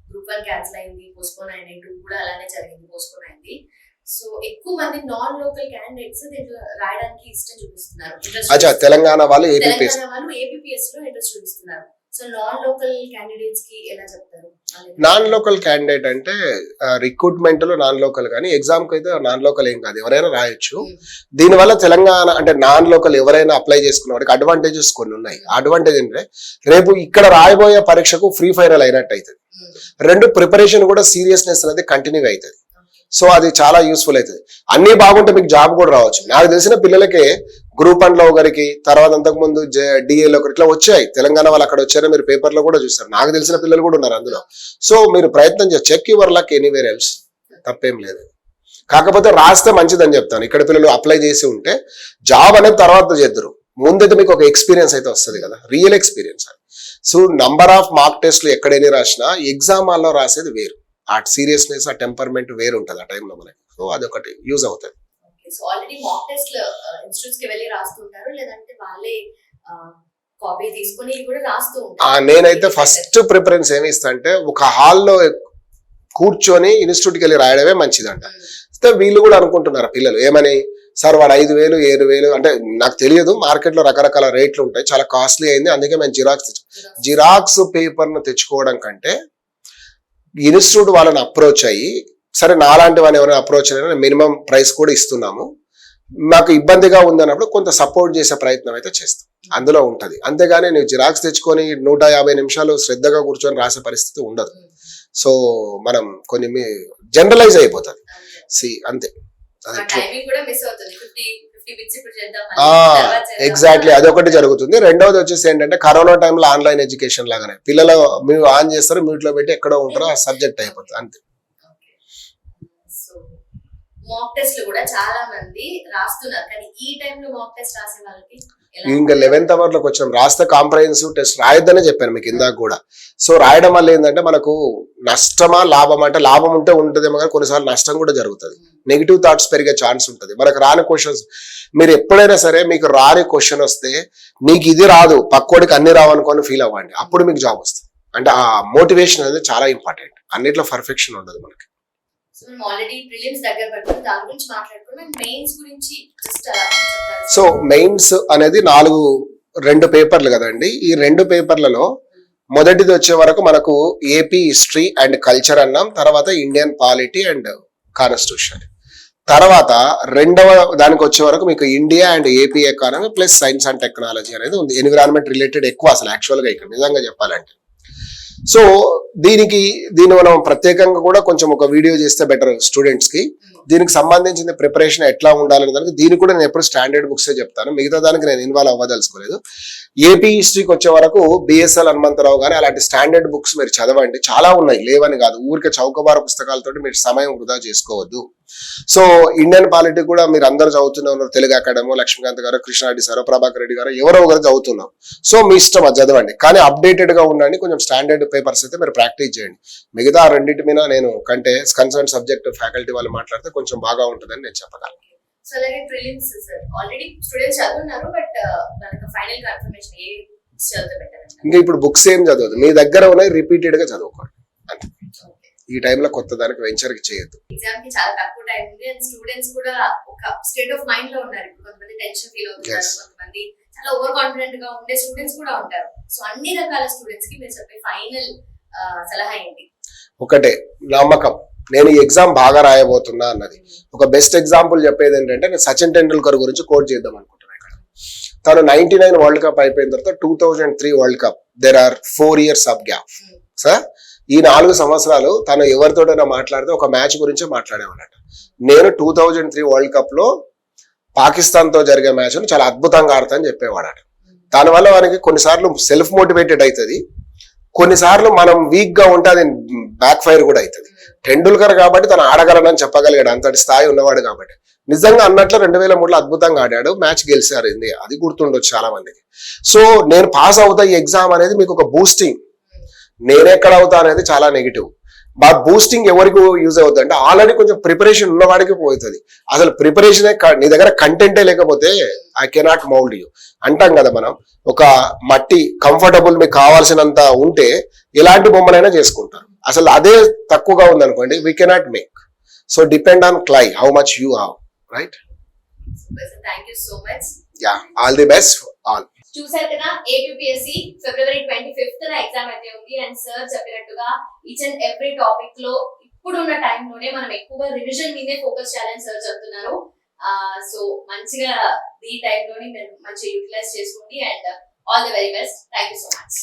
గ్రూప్ 1 క్యాన్సిల్ అయింది, పోస్ట్పోన్ అయింది, 2 కూడా అలానే జరిగింది, పోస్ట్పోన్ అయింది. సో ఎక్కువ మంది నాన్ లోకల్ క్యాండిడేట్స్ దీంట్లో రాయడానికి ఇష్టం చూపిస్తున్నారు. తెలంగాణ వాళ్ళు ఏబిపిఎస్ లో ఇంట్రెస్ట్ చూపిస్తున్నారు. సో నాన్ లోకల్ క్యాండిడేట్స్ కి ఎలా చెప్తారు? నాన్ లోకల్ క్యాండిడేట్ అంటే రిక్రూట్మెంట్ లో నాన్ లోకల్, కానీ ఎగ్జామ్ కి అయితే నాన్ లోకల్ ఏం కాదు, ఎవరైనా రాయొచ్చు. దీనివల్ల తెలంగాణ అంటే నాన్ లోకల్ ఎవరైనా అప్లై చేసుకున్న వాడికి అడ్వాంటేజెస్ కొన్ని ఉన్నాయి. అడ్వాంటేజ్ అంటే రేపు ఇక్కడ రాయబోయే పరీక్షకు ఫ్రీ ఫైనల్ అయినట్టు అవుతుంది. 2 ప్రిపరేషన్ కూడా సీరియస్నెస్ అనేది కంటిన్యూ అవుతుంది. సో అది చాలా యూస్ఫుల్ అవుతుంది. అన్ని బాగుంటే మీకు జాబ్ కూడా రావచ్చు. నాకు తెలిసిన పిల్లలకే గ్రూప్ 1 లో ఒకరికి, తర్వాత అంతకు ముందు డిఏలో ఒకరికి ఇట్లా వచ్చాయి. తెలంగాణ వాళ్ళు అక్కడ వచ్చారో మీరు పేపర్ లో కూడా చూస్తారు. నాకు తెలిసిన పిల్లలు కూడా ఉన్నారు అందులో. సో మీరు ప్రయత్నం చేసి check your luck anywhere else, తప్పేం లేదు. కాకపోతే రాస్తే మంచిదని చెప్తాను. ఇక్కడ పిల్లలు అప్లై చేసి ఉంటే జాబ్ అనేది తర్వాత చేద్దరు, ముందైతే మీకు ఒక ఎక్స్పీరియన్స్ అయితే వస్తుంది కదా, real experience. So number of mark టెస్ట్లు ఎక్కడైనా రాసినా ఎగ్జామ్ హాల్లో రాసేది వేరు. ఆ సీరియస్నెస్, ఆ టెంపర్మెంట్ వేరు ఉంటుంది ఆ టైంలో మనకి. సో అదొకటి యూజ్ అవుతుంది. So already mock test institutes కి వెళ్ళి రాస్తుంటారు, లేదంటే వాళ్ళే కాపీ తీసుకొని కూడా రాస్తూ ఉంటారు? నేనైతే ఫస్ట్ ప్రిఫరెన్స్ ఏమి ఇస్తా అంటే ఒక హాల్లో కూర్చొని ఇన్స్టిట్యూట్ కి వెళ్ళి రాయడమే మంచిదంట. వీళ్ళు కూడా అనుకుంటున్నారు పిల్లలు ఏమని, సార్ వాడు 5,000 7,000 అంటే నాకు తెలియదు, మార్కెట్ లో రకరకాల రేట్లు ఉంటాయి, చాలా కాస్ట్లీ అయింది, అందుకే మేము జిరాక్స్ పేపర్ ను తెచ్చుకోవడం కంటే ఇన్స్టిట్యూట్ వాళ్ళని అప్రోచ్ అయ్యి, సరే నాలాంటి వాళ్ళని ఎవరైనా అప్రోచ్ అయినా మినిమం ప్రైస్ కూడా ఇస్తున్నాము, మాకు ఇబ్బందిగా ఉందన్నప్పుడు కొంత సపోర్ట్ చేసే ప్రయత్నం అయితే చేస్తాం, అందులో ఉంటది. అంతేగాని నువ్వు జిరాక్స్ తెచ్చుకొని 150 నిమిషాలు శ్రద్ధగా కూర్చొని రాసే పరిస్థితి ఉండదు. సో మనం కొన్ని జనరలైజ్ అయిపోతుంది. అంతే, ఎగ్జాక్ట్లీ అదొకటి జరుగుతుంది. రెండవది వచ్చేసి ఏంటంటే కరోనా టైంలో ఆన్లైన్ ఎడ్యుకేషన్ లాగానే పిల్లలు మీరు ఆన్ చేస్తారు, మ్యూట్ లో పెట్టి ఎక్కడో ఉంటారో ఆ సబ్జెక్ట్ అయిపోతుంది అంతే. మాక్ టెస్ట్ కూడా చాలా మంది రాస్తున్నారు, కానీ ఈ టైంలో మాక్ టెస్ట్ రాసే వాళ్ళకి ఇంకా 11th అవర్ లోకి వచ్చాం. రాస్తే కాంప్రహెన్సివ్ టెస్ట్ రాయొద్దనే చెప్పాను మీకు ఇందాక కూడా. సో రాయడం వల్ల ఏంటంటే మనకు నష్టమా లాభం అంటే, లాభం ఉంటే ఉంటుందేమో కానీ కొన్నిసార్లు నష్టం కూడా జరుగుతుంది. నెగిటివ్ థాట్స్ పెరిగే ఛాన్స్ ఉంటుంది. మనకు రాని క్వశ్చన్స్, మీరు ఎప్పుడైనా సరే మీకు రాని క్వశ్చన్ వస్తే నీకు ఇది రాదు పక్కోడికి అన్ని రావనుకొని ఫీల్ అవ్వండి, అప్పుడు మీకు జాబ్ వస్తుంది. అంటే ఆ మోటివేషన్ అనేది చాలా ఇంపార్టెంట్. అన్నిట్లో పర్ఫెక్షన్ ఉండదు మనకి. సో మెయిన్స్ అనేది 2 పేపర్లు కదండి. ఈ 2 పేపర్లలో మొదటిది వచ్చే వరకు మనకు ఏపీ హిస్టరీ అండ్ కల్చర్ అన్నాం, తర్వాత ఇండియన్ పాలిటీ అండ్ కాన్స్టిట్యూషన్. తర్వాత రెండవ దానికి వచ్చే వరకు మీకు India and AP economy plus science and technology అనేది ఉంది. ఎన్విరాన్మెంట్ రిలేటెడ్ ఎక్కువ అసలు యాక్చువల్గా ఇక్కడ నిజంగా చెప్పాలంటే. సో దీన్ని మనం ప్రత్యేకంగా కూడా కొంచెం ఒక వీడియో చేస్తే బెటర్ స్టూడెంట్స్ కి. దీనికి సంబంధించిన ప్రిపరేషన్ ఎట్లా ఉండాలనే దానికి దీనికి కూడా నేను ఎప్పుడు స్టాండర్డ్ బుక్స్ చెప్తాను, మిగతా దానికి నేను ఇన్వాల్వ్ అవ్వదలుచుకోలేదు. ఏపీ హిస్టరీకి వచ్చే వరకు బిఎస్ఎల్ హనుమంతరావు గానీ అలాంటి స్టాండర్డ్ బుక్స్ మీరు చదవండి, చాలా ఉన్నాయి, లేవని కాదు. ఊరికే చౌకబార పుస్తకాలతో మీరు సమయం వృధా చేసుకోవద్దు. సో ఇండియన్ పాలిటీ కూడా మీరు అందరూ చదువుతూనే ఉన్నారు, తెలుగు అకాడమీ లక్ష్మీకాంత్ గారు, కృష్ణారెడ్డి సార్, ప్రభాకర్ రెడ్డి గారు, ఎవరో ఒకరు చదువుతున్నాం. సో మీ ఇష్టం అది చదవండి, కానీ అప్డేటెడ్ గా ఉండండి. కొంచెం స్టాండర్డ్ పేపర్స్ అయితే మీరు ప్రాక్టీస్ చేయండి. మిగతా రెండింటి మీద నేను కంటే కన్సర్న్ సబ్జెక్ట్ ఫ్యాకల్టీ వాళ్ళు మాట్లాడితే కొంచెం బాగా ఉంటుందని నేను చెప్పగలను. సో అలాగే ప్రిలిమ్స్ సార్ ఆల్రెడీ స్టూడెంట్స్ చదువున్నారు, బట్ మనకు ఫైనల్ కన్ఫర్మేషన్ ఏ బుక్స్ చదివితే బెటర్? ఇంకా ఇప్పుడు బుక్స్ ఏం చదవదు, మీ దగ్గర ఉన్నాయి రిపీటెడ్ గా చదువుకోండి అంతే. ఈ టైంలో కొత్త దానికి వెంచర్ కి చేయొద్దు. ఎగ్జామ్ కి చాలా తక్కువ టైం ఉంది అండ్ స్టూడెంట్స్ కూడా ఒక స్టేట్ ఆఫ్ మైండ్ లో ఉన్నారు. కొంతమంది టెన్షన్ ఫీల్ అవుతున్నారు, కొంతమంది చాలా ఓవర్ కాన్ఫిడెంట్ గా ఉండే స్టూడెంట్స్ కూడా ఉంటారు. సో అన్ని రకాల స్టూడెంట్స్ కి మీరు చెప్పే ఫైనల్ సలహా ఏంటి? ఒకటే, నమ్మకం. నేను ఈ ఎగ్జామ్ బాగా రాయబోతున్నా అన్నది. ఒక బెస్ట్ ఎగ్జాంపుల్ చెప్పేది ఏంటంటే, నేను సచిన్ టెండూల్కర్ గురించి కోట్ చేద్దాం అనుకుంటున్నాను ఇక్కడ. తను 99 వరల్డ్ కప్ అయిపోయిన తర్వాత 2003 world cup, there are 4 years of gap. Sir ఈ 4 సంవత్సరాలు తను ఎవరితోటైనా మాట్లాడితే ఒక మ్యాచ్ గురించే మాట్లాడేవాడట. నేను 2003 వరల్డ్ కప్ లో పాకిస్తాన్ తో జరిగే మ్యాచ్ చాలా అద్భుతంగా ఆడతా అని చెప్పేవాడు. దానివల్ల వానికి కొన్నిసార్లు సెల్ఫ్ మోటివేటెడ్ అవుతుంది, కొన్నిసార్లు మనం వీక్ గా ఉంటే అది బ్యాక్ ఫైర్ కూడా అవుతుంది. టెండూల్కర్ కాబట్టి తను ఆడగలనని చెప్పగలిగాడు, అంతటి స్థాయి ఉన్నవాడు కాబట్టి. నిజంగా అన్నట్లు 2003లో అద్భుతంగా ఆడాడు, మ్యాచ్ గెలిచారు ఇండియా, అది గుర్తుండొచ్చు చాలా మందికి. సో నేను పాస్ అవుతా ఈ ఎగ్జామ్ అనేది మీకు ఒక బూస్టింగ్, నేనెక్కడ అవుతా అనేది చాలా నెగిటివ్. బూస్టింగ్ ఎవరికి యూజ్ అవుతుంది అంటే ఆల్రెడీ కొంచెం ప్రిపరేషన్ ఉన్నవాడికి పోతుంది. అసలు ప్రిపరేషన్ నీ దగ్గర కంటెంటే లేకపోతే ఐ కెనాట్ మౌల్డ్ యూ అంటాం కదా మనం. ఒక మట్టి కంఫర్టబుల్ మీకు కావాల్సినంత ఉంటే ఎలాంటి బొమ్మలైనా చేసుకుంటారు. అసలు అదే తక్కువగా ఉందనుకోండి, we cannot make. So depend on clay how much you have, right? Thank you so much. Yeah, all the best all. చూసారు కదా, ఏపీఎస్సి ఫిబ్రవరి 25th ఎగ్జామ్ అయితే ఉంది. అండ్ సార్ చెప్పినట్టుగా ఈచ్ అండ్ ఎవ్రీ టాపిక్ లో ఇప్పుడున్న టైంలోనే మనం ఎక్కువగా రివిజన్ మీదే ఫోకస్ చేయాలని సార్ చెప్తున్నారు. సో మంచిగా ఈ టైంలోని మీరు మంచిగా యూటిలైజ్ చేసుకోండి. And all the very best. Thank you so much.